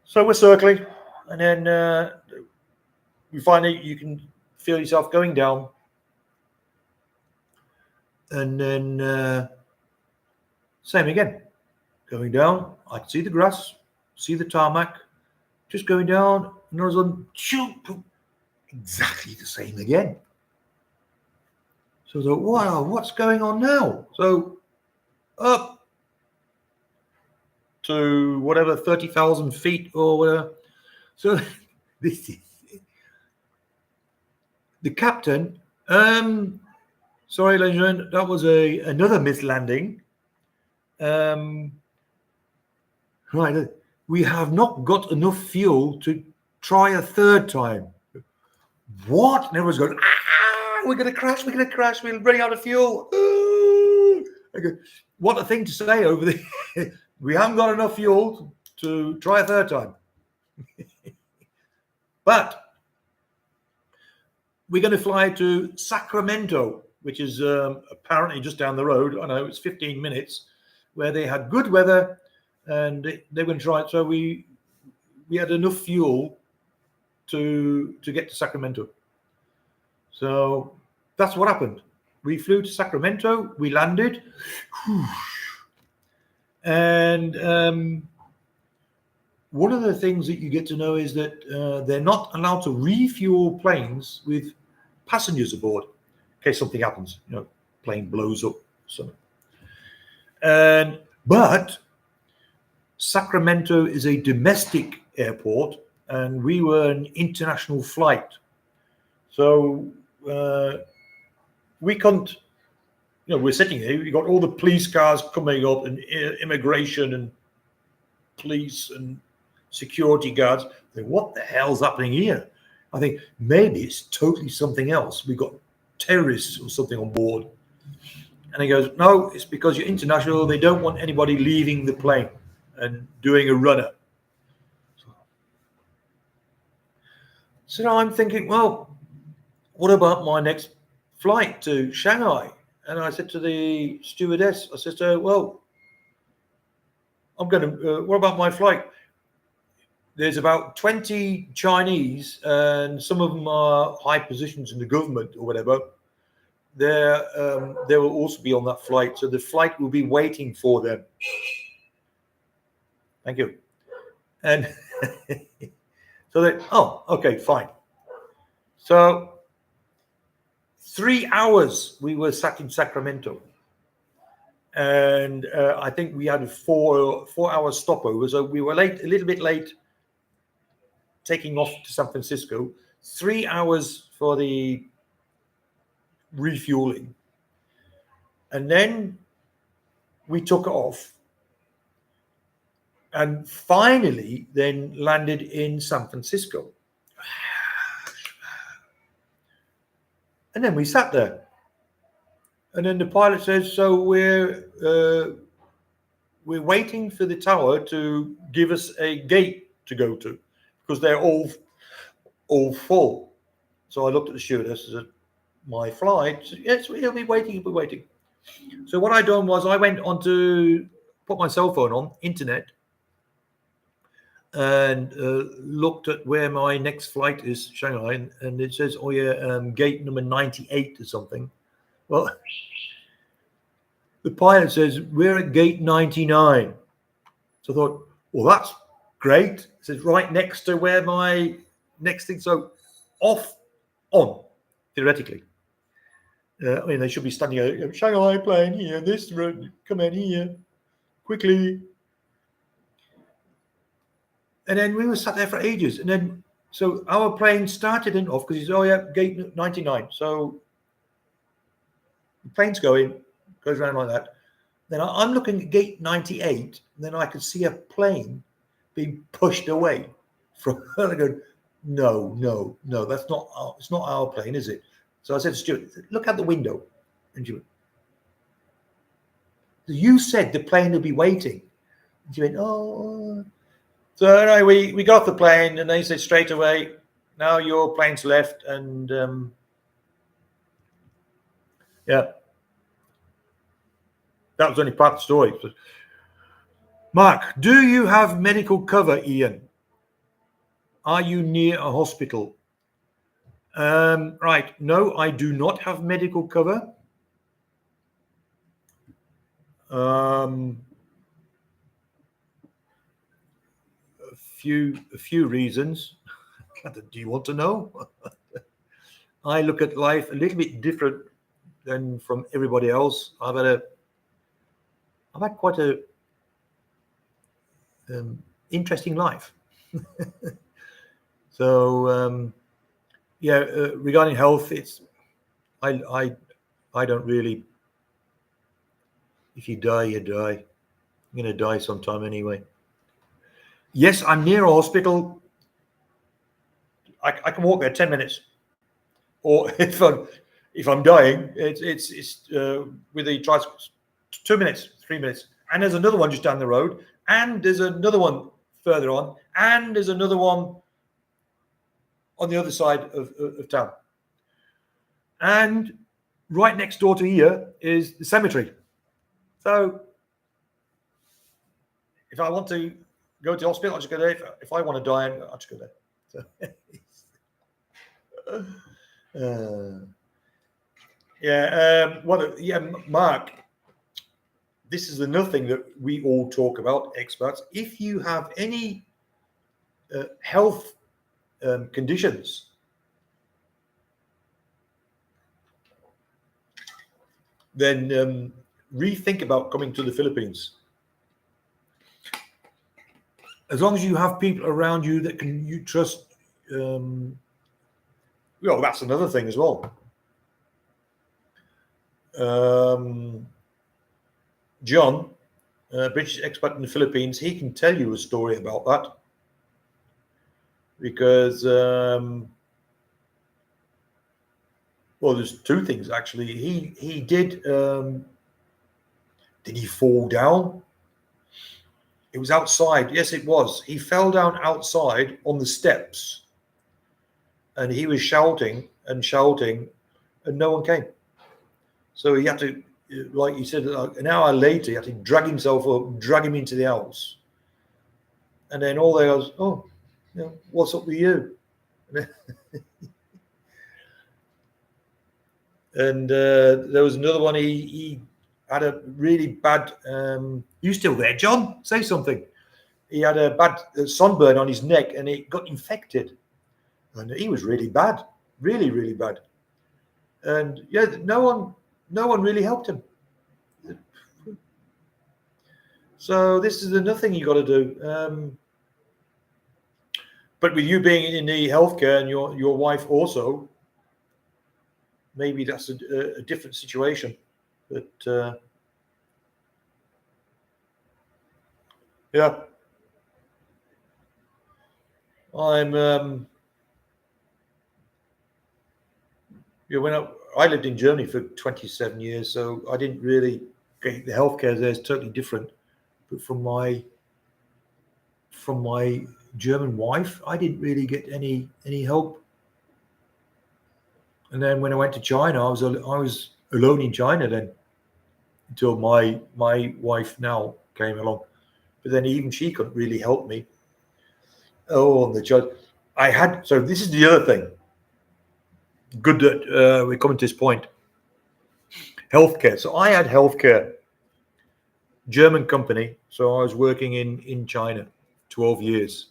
So we're circling, and then we find that you can feel yourself going down, and then same again, going down. I can see the grass, see the tarmac, just going down, and all of a sudden, exactly the same again. So I thought, wow, what's going on now? So up to whatever 30,000 feet or whatever. So this is the captain. Sorry, ladies and gentlemen, that was another mislanding. Right, we have not got enough fuel to try a third time. What? And everyone's going, we're going to crash, we're running out of fuel. I go, what a thing to say over there. We haven't got enough fuel to try a third time. But we're going to fly to Sacramento, which is apparently just down the road. I know it's 15 minutes, where they had good weather and they were going to try it. So we had enough fuel to get to Sacramento. So that's what happened. We flew to Sacramento, we landed, and one of the things that you get to know is that they're not allowed to refuel planes with passengers aboard in case something happens, plane blows up. But Sacramento is a domestic airport, and we were an international flight. So we couldn't, we're sitting here, we got all the police cars coming up and immigration and police and security guards. Think, what the hell's happening here? I think maybe it's totally something else. We've got terrorists or something on board. And he goes, no, it's because you're international. They don't want anybody leaving the plane and doing a runner. So now I'm thinking, well, what about my next flight to Shanghai? And I said to the stewardess, I said to her, well, I'm going to, what about my flight? There's about 20 Chinese, and some of them are high positions in the government or whatever. They will also be on that flight. So the flight will be waiting for them. Thank you. And so they, oh, okay, fine. So 3 hours we were sat in Sacramento. And I think we had a 4 hour stopover. So we were late, a little bit late, taking off to San Francisco. 3 hours for the refueling. And then we took off. And finally then landed in San Francisco. And then we sat there. And then the pilot says, so we're waiting for the tower to give us a gate to go to, because they're all full. So I looked at the stewardess and said, my flight? Yes, he'll be waiting. So what I done was I went on to put my cell phone on, internet, and looked at where my next flight is, Shanghai, and it says, oh yeah, gate number 98 or something. Well, the pilot says, we're at gate 99. So I thought, well, that's great. It says right next to where my next thing. So off, on, theoretically. I mean, they should be standing there, Shanghai plane here, this road, come in here, quickly. And then we were sat there for ages. And then, so our plane started and off because he's, oh yeah, gate 99. So the plane's going, goes around like that. Then I'm looking at gate 98, and then I could see a plane being pushed away from her. I go, no, that's not it's not our plane, is it? So I said to Stuart, look out the window. And she went, you said the plane would be waiting. And she went, oh. So anyway, we got off the plane, and they said straight away, now your plane's left, and yeah. That was only part of the story. Mark, do you have medical cover, Ian? Are you near a hospital? Right. No, I do not have medical cover. A few reasons. Do you want to know? I look at life a little bit different than from everybody else. I've had quite a interesting life. So yeah, regarding health, it's I don't really. If you die, you die. You're gonna die sometime anyway. Yes, I'm near a hospital. I can walk there 10 minutes, or if I'm dying, it's with the tricycles, 2 minutes, 3 minutes. And there's another one just down the road, and there's another one further on, and there's another one on the other side of town. And right next door to here is the cemetery. So if I want to go to the hospital, I'll just go there. If I want to die, I'll just go there. So, Mark, this is another thing that we all talk about, experts. If you have any health conditions, then rethink about coming to the Philippines. As long as you have people around you that you trust. Well, that's another thing as well. John, British expat in the Philippines, he can tell you a story about that. Because, well, there's two things actually. He did he fall down? It was outside. Yes, it was. He fell down outside on the steps, and he was shouting, and no one came. So he had to, like you said, an hour later, he had to drag himself up, drag him into the house. And then all they was, oh, you know, what's up with you? And there was another one, he had a really bad, you still there, John? Say something. He had a bad sunburn on his neck, and it got infected. And he was really bad, really, really bad. And yeah, no one really helped him. So this is another thing you got to do. But with you being in the healthcare and your wife also, maybe that's a different situation. But yeah, I'm. When I lived in Germany for 27 years, so I didn't really get the healthcare there is totally different. But from my German wife, I didn't really get any help. And then when I went to China, I was alone in China then, until my wife now came along. But then even she couldn't really help me. Oh, and the judge, so this is the other thing. Good that we're coming to this point. Healthcare. So I had healthcare German company. So I was working in China 12 years.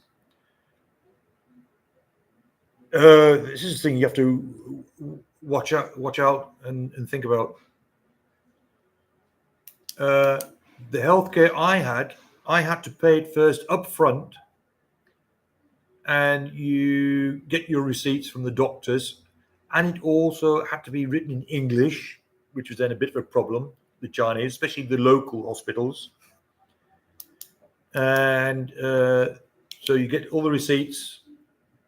This is the thing you have to watch out and think about. The healthcare I had to pay it first up front, and you get your receipts from the doctors, and it also had to be written in English, which was then a bit of a problem, the Chinese, especially the local hospitals. And so you get all the receipts.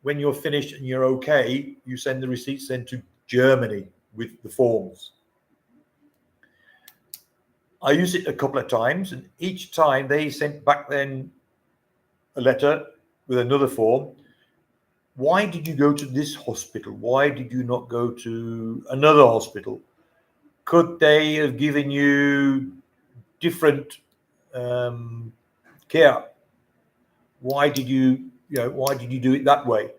When you're finished and you're okay, you send the receipts then to Germany with the forms. I used it a couple of times, and each time they sent back then a letter with another form. Why did you go to this hospital? Why did you not go to another hospital? Could they have given you different care? Why did you do it that way?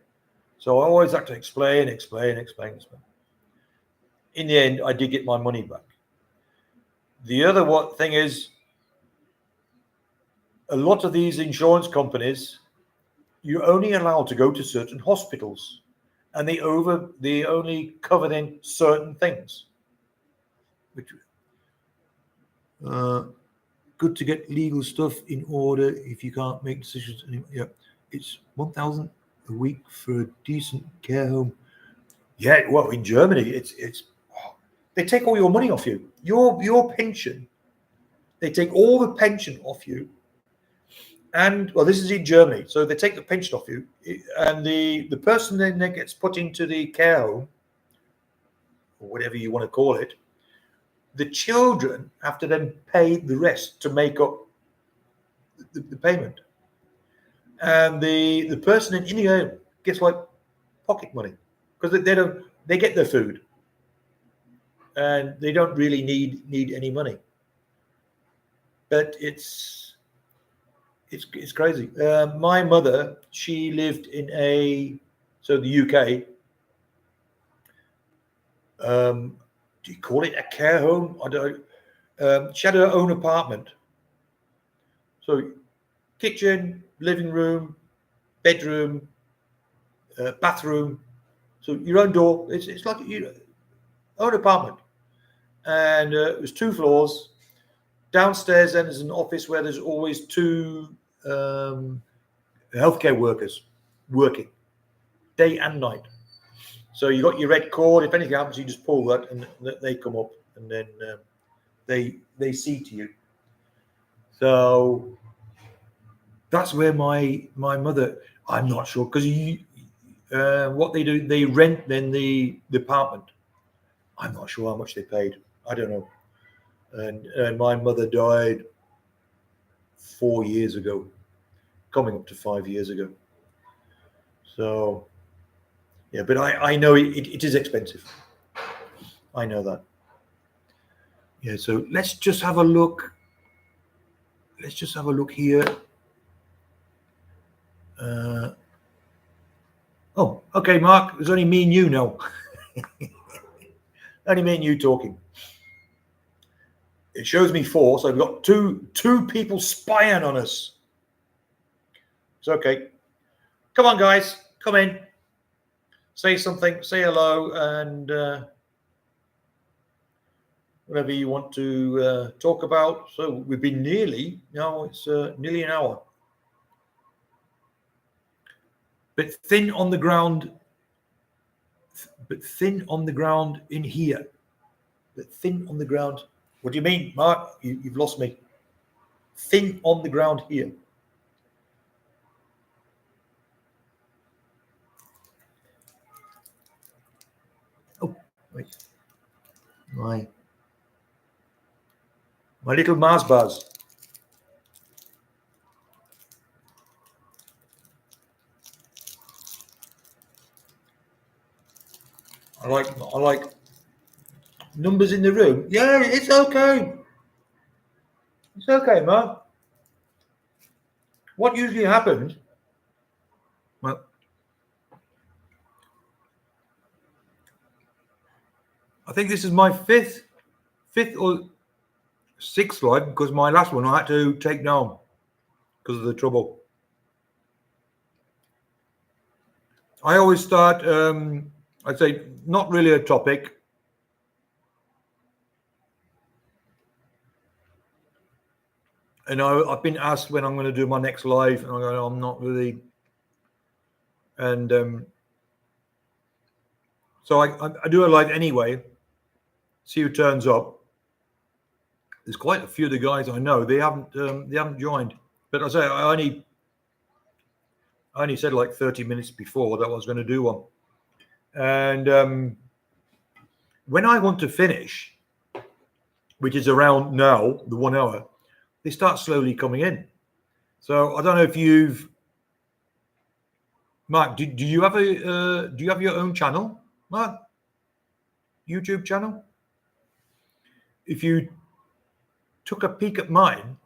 So I always had to explain. In the end, I did get my money back. The other thing is, a lot of these insurance companies, you're only allowed to go to certain hospitals, and they only cover then certain things. Which good to get legal stuff in order if you can't make decisions. Yeah, it's 1,000 a week for a decent care home. Yeah, well, in Germany, it's they take all your money off you. Your pension, they take all the pension off you. And well, this is in Germany, so they take the pension off you, and the person then gets put into the care home, or whatever you want to call it. The children have to then pay the rest to make up the payment, and the person in the home gets like pocket money because they get their food, and they don't really need any money. But it's crazy. My mother, she lived in the UK. Do you call it a care home? I don't. She had her own apartment. So, kitchen, living room, bedroom, bathroom. So your own door. It's like your own apartment, and it was 2 floors. Downstairs, then there's an office where there's always 2 healthcare workers working day and night. So you got your red cord. If anything happens, you just pull that, and they come up, and then they see to you. So that's where my mother. I'm not sure because what they do, they rent then the apartment. I'm not sure how much they paid. I don't know. And my mother died 4 years ago, coming up to 5 years ago. So, yeah, but I know it is expensive. I know that. Yeah, so let's just have a look. Let's just have a look here. Oh, okay, Mark. There's only me and you now. Only me and you talking. It shows me 4, so I've got two people spying on us. It's okay. Come on, guys. Come in. Say something. Say hello, and whatever you want to talk about. So we've been nearly an hour. But thin on the ground. But thin on the ground in here. But thin on the ground. What do you mean, Mark? You've lost me. Thin on the ground here. Oh, wait. My little Mars bars. I like numbers in the room. Yeah, it's okay. It's okay, Mark. What usually happens? Well, I think this is my fifth or 6th live because my last one I had to take down because of the trouble. I always start, I'd say, not really a topic. And I've been asked when I'm going to do my next live, and I go, I'm not really. And so I do a live anyway. See who turns up. There's quite a few of the guys I know. They haven't joined. But I say I only said like 30 minutes before that I was going to do one. And when I want to finish, which is around now, the 1 hour, they start slowly coming in. So I don't know if you've, Mark, do you have your own channel, Mark? YouTube channel? If you took a peek at mine,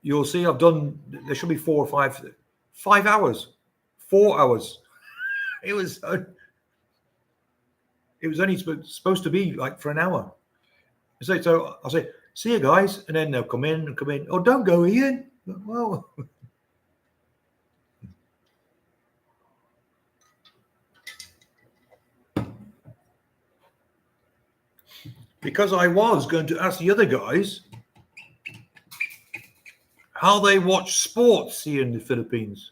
you'll see I've done, there should be 4 or 5 hours, 4 hours. It was only supposed to be like for an hour. So I'll say, see you guys, and then they'll come in. Oh, don't go, Ian. Well, because I was going to ask the other guys how they watch sports here in the Philippines.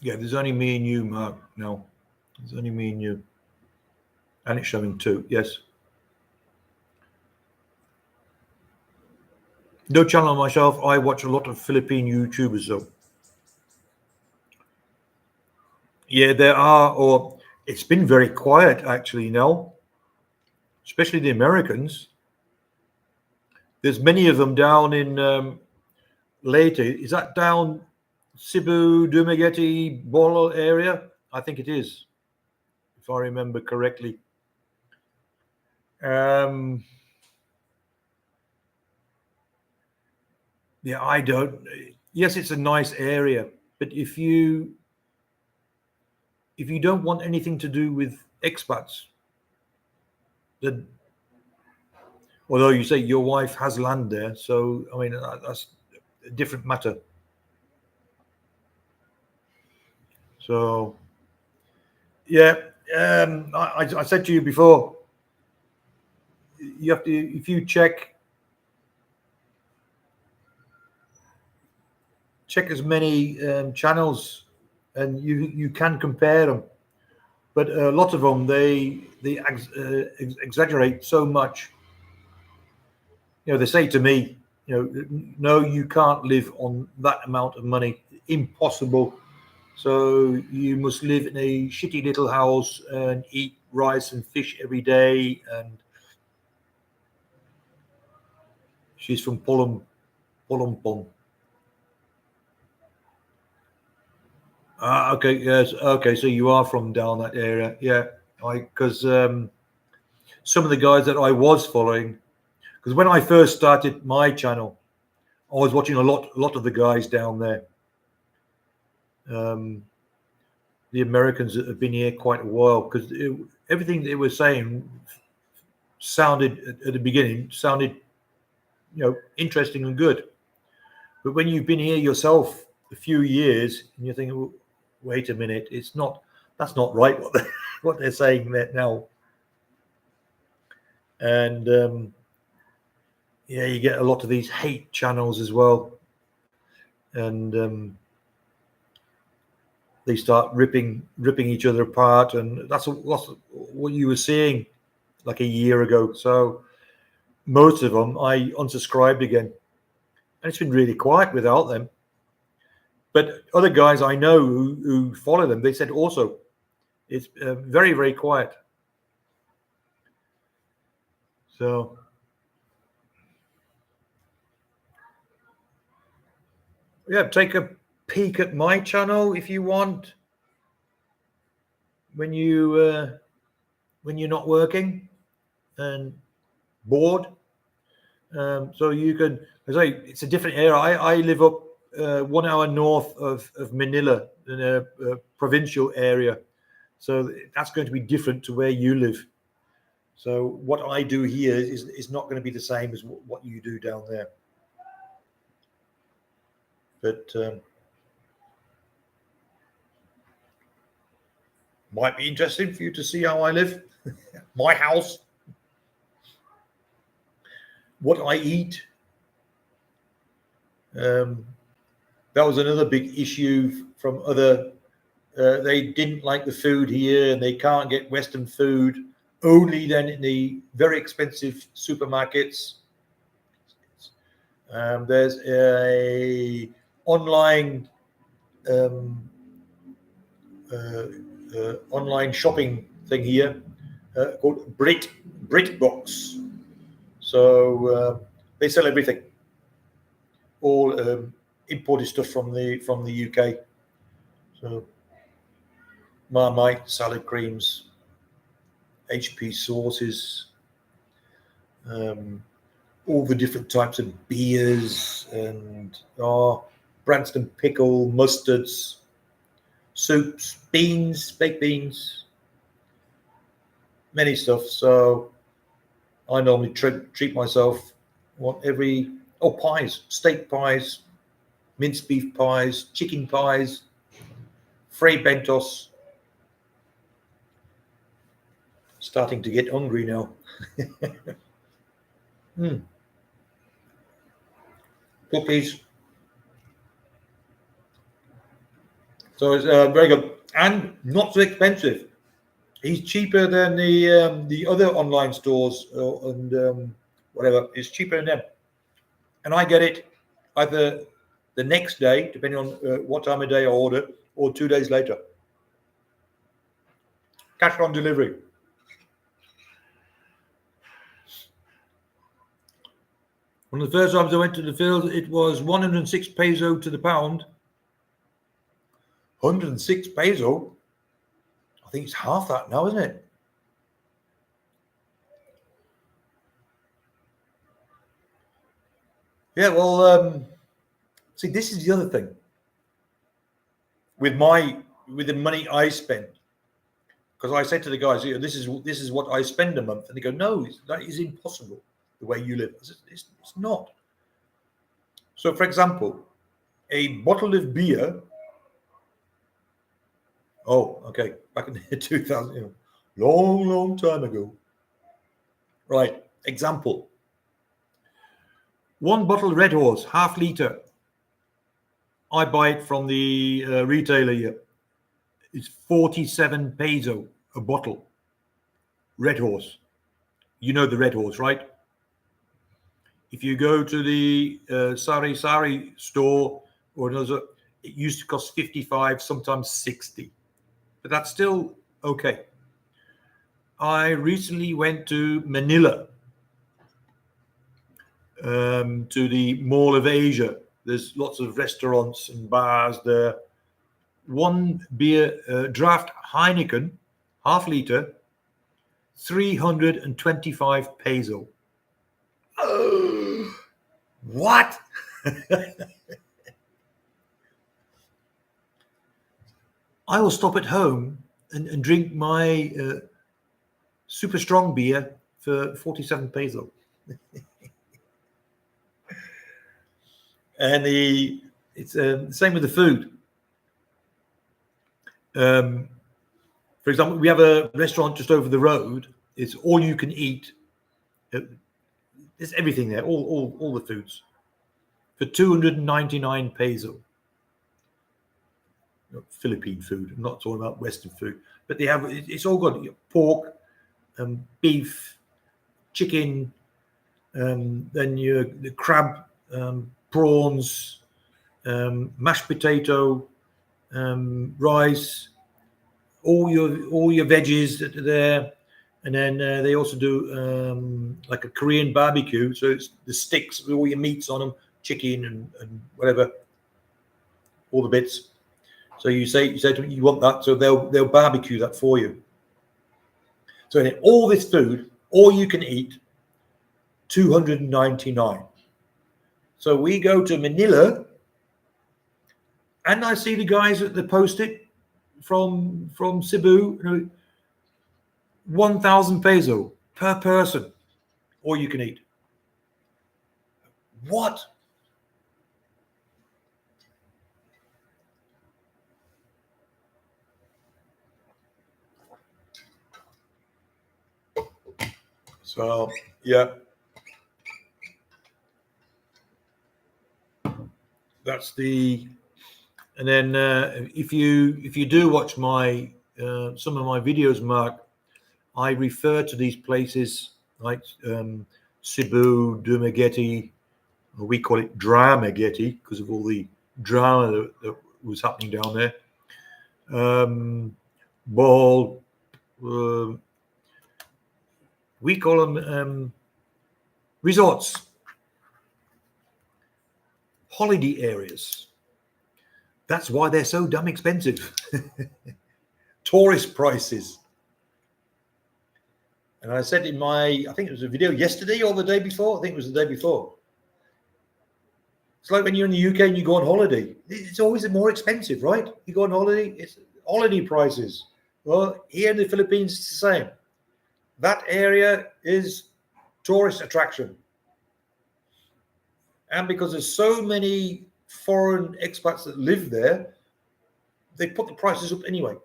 Yeah, there's only me and you, Mark. No, there's only me and you. And it's showing 2, yes. No channel myself. I watch a lot of Philippine YouTubers, though. Yeah, there are, or it's been very quiet actually now, especially the Americans. There's many of them down in Leyte. Is that down Cebu, Dumaguete, Bolo area? I think it is, if I remember correctly. Yeah, I don't. Yes, it's a nice area, but if you don't want anything to do with expats, then, although you say your wife has land there, so I mean that's a different matter. So yeah, I said to you before, you have to, if you check as many channels, and you can compare them, but a lot of them they exaggerate so much. You know, they say to me, you know, no, you can't live on that amount of money, impossible. So you must live in a shitty little house and eat rice and fish every day. And she's from Polompon. Okay, yes, okay. So you are from down that area, yeah. Because some of the guys that I was following, because when I first started my channel, I was watching a lot of the guys down there. The Americans that have been here quite a while, because everything they were saying sounded at the beginning interesting and good. But when you've been here yourself a few years, and you think, well, wait a minute, that's not right what they're saying there now. And yeah, you get a lot of these hate channels as well, and they start ripping each other apart, and that's what you were seeing like a year ago. So most of them I unsubscribed again, and it's been really quiet without them. But other guys I know who follow them, they said also it's very, very quiet. So yeah, take a peek at my channel if you want when you're not working and bored. So you can, as I say, it's a different area. I live up 1 hour north of Manila, in a provincial area, so that's going to be different to where you live. So what I do here is not going to be the same as what you do down there. But might be interesting for you to see how I live. My house. What I eat. That was another big issue from other. They didn't like the food here, and they can't get Western food. Only then in the very expensive supermarkets. There's a online online shopping thing here called BritBox. So they sell everything, all imported stuff from the UK. So Marmite, salad creams, HP sauces, all the different types of beers, and Branston pickle, mustards, soups, beans, baked beans, many stuff. So I normally treat myself pies, steak pies, minced beef pies, chicken pies, Frey bentos. Starting to get hungry now. Cookies. So it's very good and not so expensive. He's cheaper than the other online stores and whatever. It's cheaper than them, and I get it either the next day, depending on what time of day I order, or 2 days later. Cash on delivery. One of the first times I went to the field, it was 106 peso to the pound. 106 peso? I think it's half that now, isn't it? Yeah, well, see, this is the other thing. With the money I spend, because I said to the guys, this is what I spend a month, and they go, no, that is impossible. The way you live, it's not. So, for example, a bottle of beer. Oh, okay, back in the 2000, long time ago. Right, example. One bottle of Red Horse, half liter. I buy it from the retailer here. It's 47 peso a bottle. Red Horse. You know the Red Horse, right? If you go to the Sari store or another, it used to cost 55, sometimes 60. But that's still okay. I recently went to Manila, to the Mall of Asia. There's lots of restaurants and bars there. One beer, draft Heineken, half liter, 325 peso. Oh, what? I will stop at home and drink my super strong beer for 47 peso. And it's the same with the food. For example, we have a restaurant just over the road. It's all you can eat. There's everything there, all the foods, for 299 peso. Philippine food. I'm not talking about Western food, but they have. It's all got pork, beef, chicken, then the crab, prawns, mashed potato, rice, all your veggies that are there, and then they also do like a Korean barbecue. So it's the sticks with all your meats on them, chicken and whatever, all the bits. So you say to them you want that, so they'll barbecue that for you. So in all this food, all you can eat, 299. So we go to Manila, and I see the guys that post it from Cebu, 1,000 peso. per person, all you can eat. What? So yeah, that's the. And then if you do watch my some of my videos, Mark, I refer to these places like Cebu, Dumaguete, or we call it Dramagetti because of all the drama that was happening down there. Ball, we call them resorts, holiday areas. That's why they're so damn expensive. Tourist prices. And I said in my, I think it was a video yesterday or the day before. I think it was the day before. It's like when you're in the UK and you go on holiday. It's always more expensive, right? You go on holiday, it's holiday prices. Well, here in the Philippines, it's the same. That area is tourist attraction. And because there's so many foreign expats that live there, they put the prices up anyway.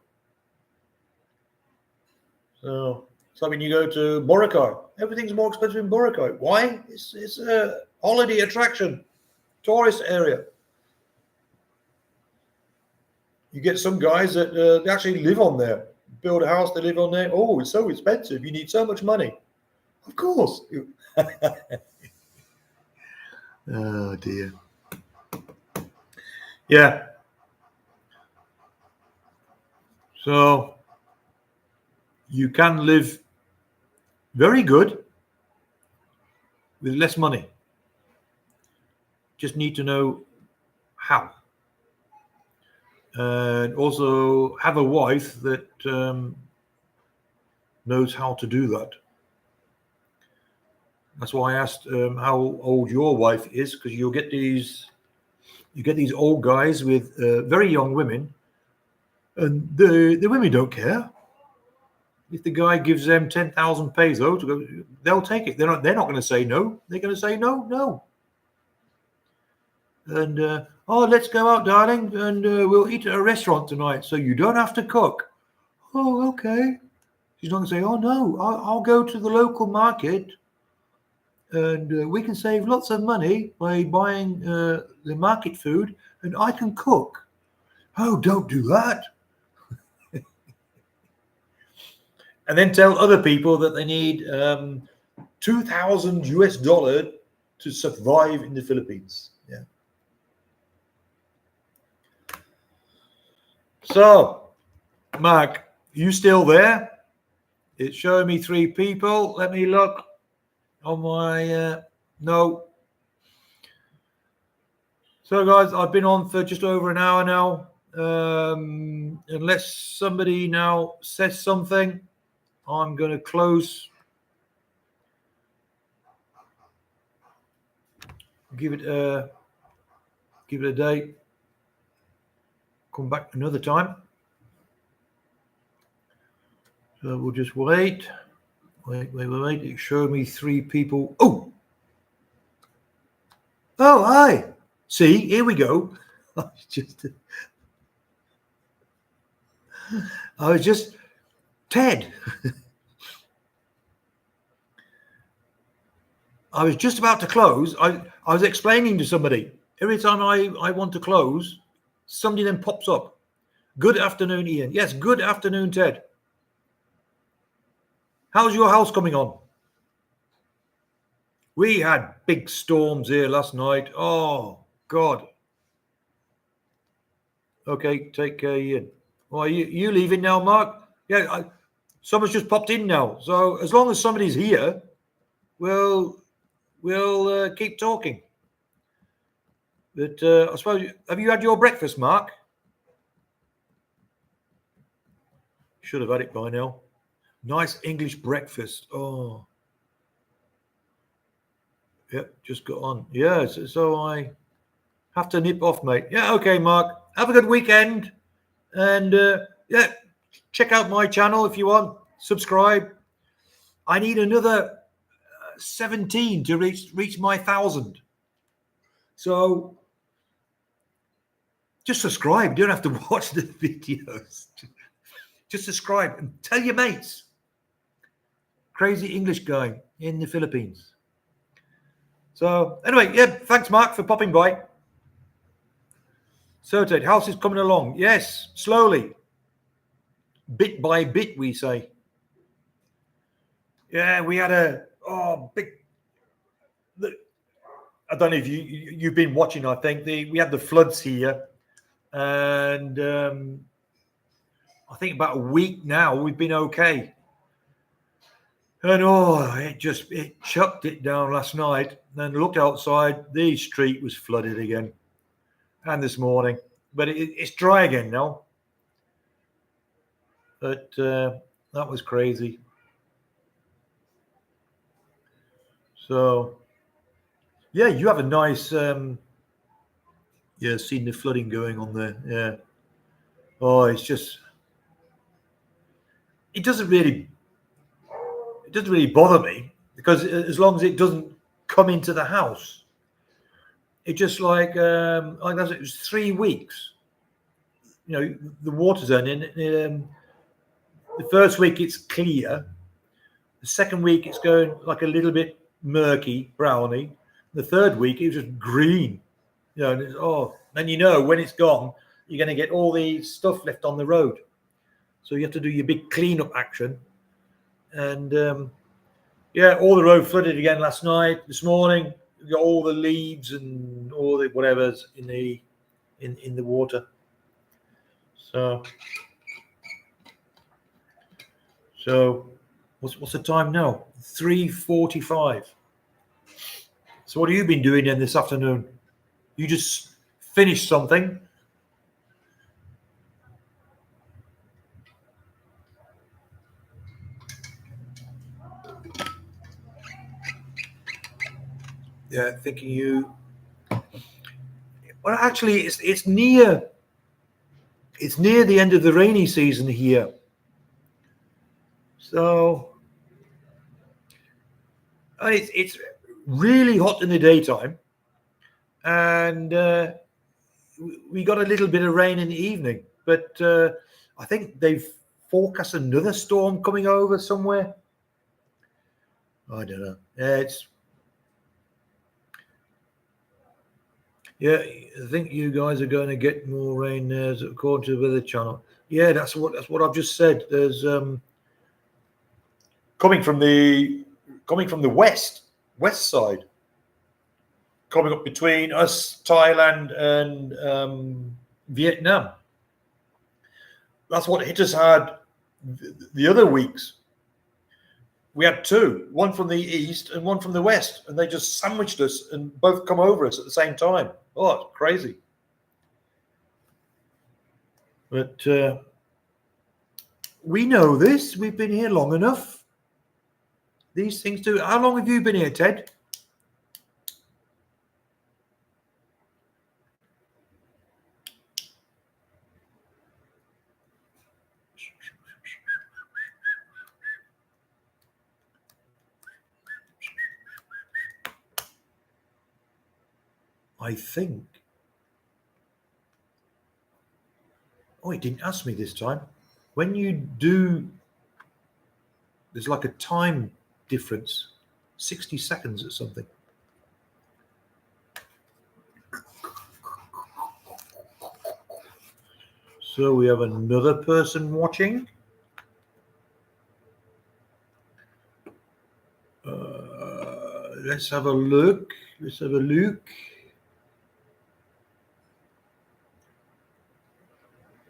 So when you go to Boracay, everything's more expensive in Boracay. Why? It's a holiday attraction, tourist area. You get some guys that they actually live on there, build a house, they live on there. Oh, it's so expensive. You need so much money. Of course. Oh, dear. Yeah. So you can live very good with less money. Just need to know how. And also have a wife that knows how to do that. That's why I asked how old your wife is, because you get these old guys with very young women, and the women don't care. If the guy gives them 10,000 pesos to go, they'll take it. They're not going to say no. They're going to say no. And oh, let's go out, darling, and we'll eat at a restaurant tonight, so you don't have to cook. Oh, okay. She's not going to say, oh no, I'll go to the local market, and we can save lots of money by buying the market food, and I can cook. Oh, don't do that. And then tell other people that they need $2,000 to survive in the Philippines. Yeah. So, Mark, you still there? It's showing me 3 people. Let me look on my no. So, guys, I've been on for just over an hour now. Unless somebody now says something, I'm going to close. Give it a day. Come back another time. So we'll just wait. Wait. It showed me 3 people. Oh, hi. See, here we go. I was just Ted. I was just about to close. I was explaining to somebody. Every time I want to close, somebody then pops up. Good afternoon, Ian. Yes, good afternoon, Ted. How's your house coming on? We had big storms here last night. Oh, God. Okay, take care, Ian. Well, you leaving now, Mark? Yeah, someone's just popped in now. So as long as somebody's here, we'll keep talking. But I suppose, have you had your breakfast, Mark? Should have had it by now. Nice English breakfast. Oh. Yep, just got on. Yeah, so I have to nip off, mate. Yeah, okay, Mark. Have a good weekend. And yeah, check out my channel if you want. Subscribe. I need another 17 to reach my 1,000. So just subscribe. You don't have to watch the videos. Just subscribe and tell your mates. Crazy English guy in the Philippines. So anyway, yeah, thanks Mark for popping by. So Ted, house is coming along. Yes, slowly. Bit by bit, we say. Yeah, we had big. I don't know if you've been watching. I think we had the floods here, and I think about a week now we've been okay. And it chucked it down last night. And looked outside, the street was flooded again, and this morning, but it's dry again now. But that was crazy. So, yeah, you have a nice, seen the flooding going on there. Yeah. Oh, it doesn't really bother me because as long as it doesn't come into the house, it just like it was 3 weeks. You know, the water's in. The first week it's clear. The second week it's going like a little bit murky, browny. The third week it was just green. You know, and then when it's gone, you're going to get all the stuff left on the road. So you have to do your big cleanup action. And all the road flooded again last night. This morning, you got all the leaves and all the whatever's in the water. So what's the time now? 3:45. So what have you been doing then this afternoon? You just finished something? Yeah, thinking you. Well, actually, it's near. It's near the end of the rainy season here. So it's really hot in the daytime, and we got a little bit of rain in the evening. But I think they've forecast another storm coming over somewhere. I don't know. I think you guys are going to get more rain there, according to the Weather Channel. Yeah, that's what I've just said. There's coming from the west side, coming up between us, Thailand, and Vietnam. That's what hit us hard the other weeks. We had two, one from the east and one from the west, and they just sandwiched us and both come over us at the same time. Oh, it's crazy. But we know this. We've been here long enough. These things do. How long have you been here, Ted? I think. Oh, he didn't ask me this time. When you do, there's like a time difference, 60 seconds or something. So we have another person watching. Let's have a look.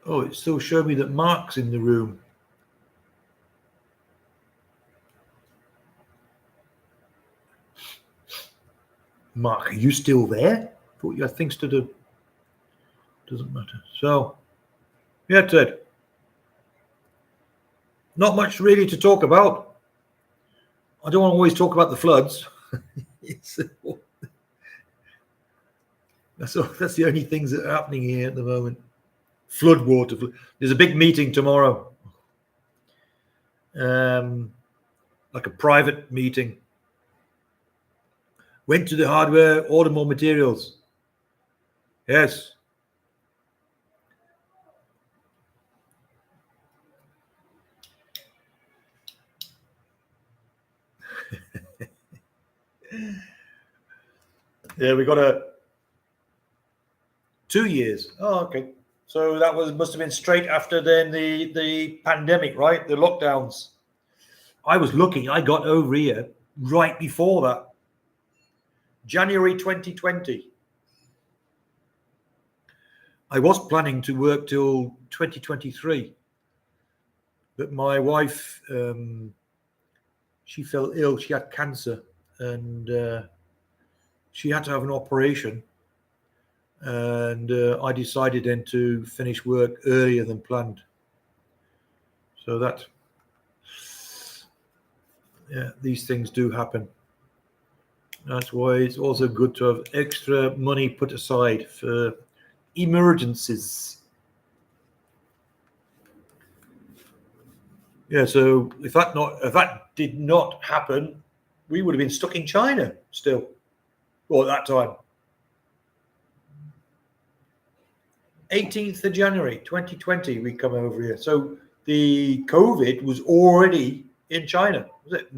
Oh, it still showed me that Mark's in the room. Mark, are you still there? Thought you had things to do. Doesn't matter. So, yeah, Ted. Not much really to talk about. I don't want to always talk about the floods. That's the only things that are happening here at the moment. Flood water. There's a big meeting tomorrow. like a private meeting. Went to the hardware, order more materials. Yes. Yeah, we got 2 years. Oh, okay. So that must have been straight after then the pandemic, right? The lockdowns. I was lucky. I got over here right before that. January 2020. I was planning to work till 2023, but my wife, she fell ill. She had cancer, and she had to have an operation. And I decided then to finish work earlier than planned. So that, yeah, these things do happen. That's why it's also good to have extra money put aside for emergencies. Yeah, so if that did not happen, we would have been stuck in China still, or at that time. 18th of January 2020, we come over here. So the COVID was already in China. Was it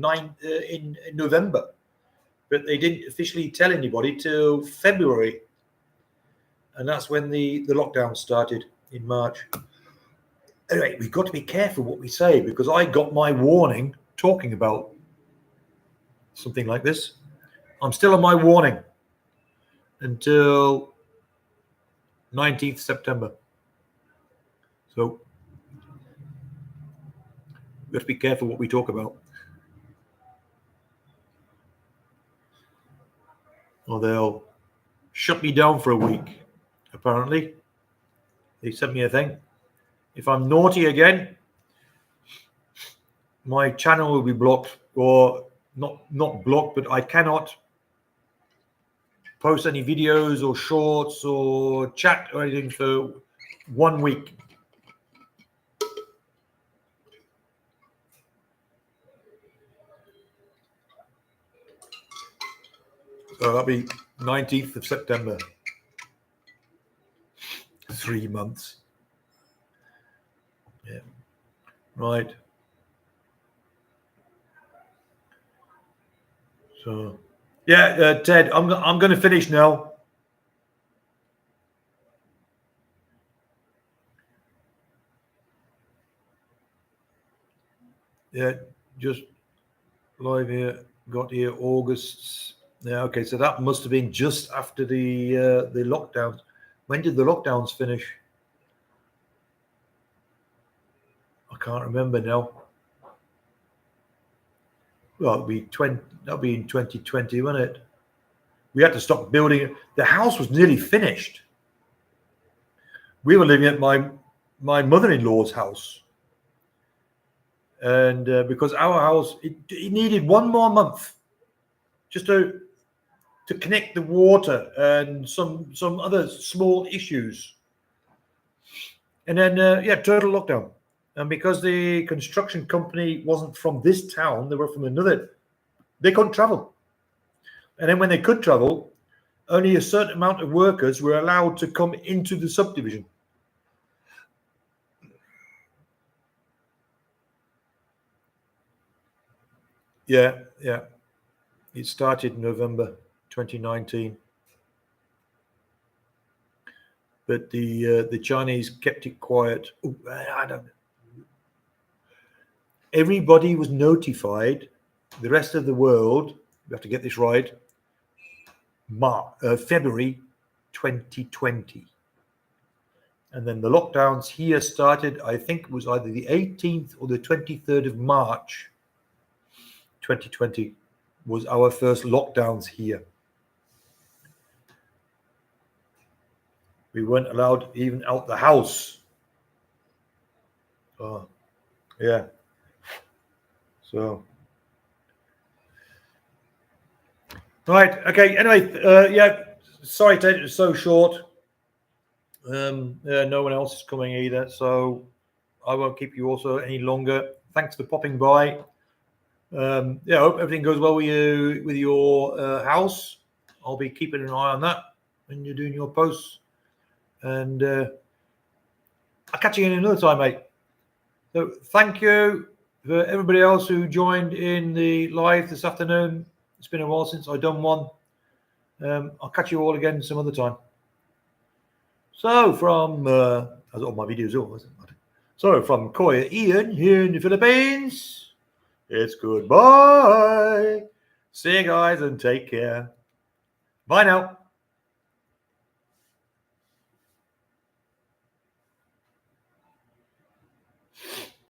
in November? But they didn't officially tell anybody till February, and that's when the lockdown started in March. Anyway, we've got to be careful what we say, because I got my warning talking about something like this. I'm still on my warning until 19th September. So we've got to be careful what we talk about. Or they'll shut me down for a week, apparently. They sent me a thing. If I'm naughty again, my channel will be blocked, or not blocked, but I cannot post any videos or shorts or chat or anything for 1 week. So that'll be 19th of September. 3 months. Yeah. Right. So, yeah, Ted, I'm going to finish now. Yeah, just live here. Got here August. Yeah, okay. So that must have been just after the lockdowns. When did the lockdowns finish? I can't remember now. Well, that'll be in 2020, won't it? We had to stop building it. The house was nearly finished. We were living at my mother-in-law's house, and because our house it needed 1 more month just to connect the water and some other small issues, and then total lockdown. And because the construction company wasn't from this town, they were from another, they couldn't travel. And then when they could travel, only a certain amount of workers were allowed to come into the subdivision. Yeah. It started in November 2019. But the Chinese kept it quiet. I don't know. Everybody was notified. The rest of the world, we have to get this right, February 2020. And then the lockdowns here started, I think it was either the 18th or the 23rd of March 2020 was our first lockdowns here. We weren't allowed even out the house. Oh, yeah. So, right. Okay. Anyway, yeah. Sorry, Ted, it was so short. No one else is coming either, so I won't keep you also any longer. Thanks for popping by. Yeah, I hope everything goes well with you with your house. I'll be keeping an eye on that when you're doing your posts, and I'll catch you in another time, mate. So thank you for everybody else who joined in the live this afternoon. It's been a while since I've done one. I'll catch you all again some other time. So from as all my videos are, so from Expat Ian here in the Philippines, it's goodbye. See you guys and take care. Bye now.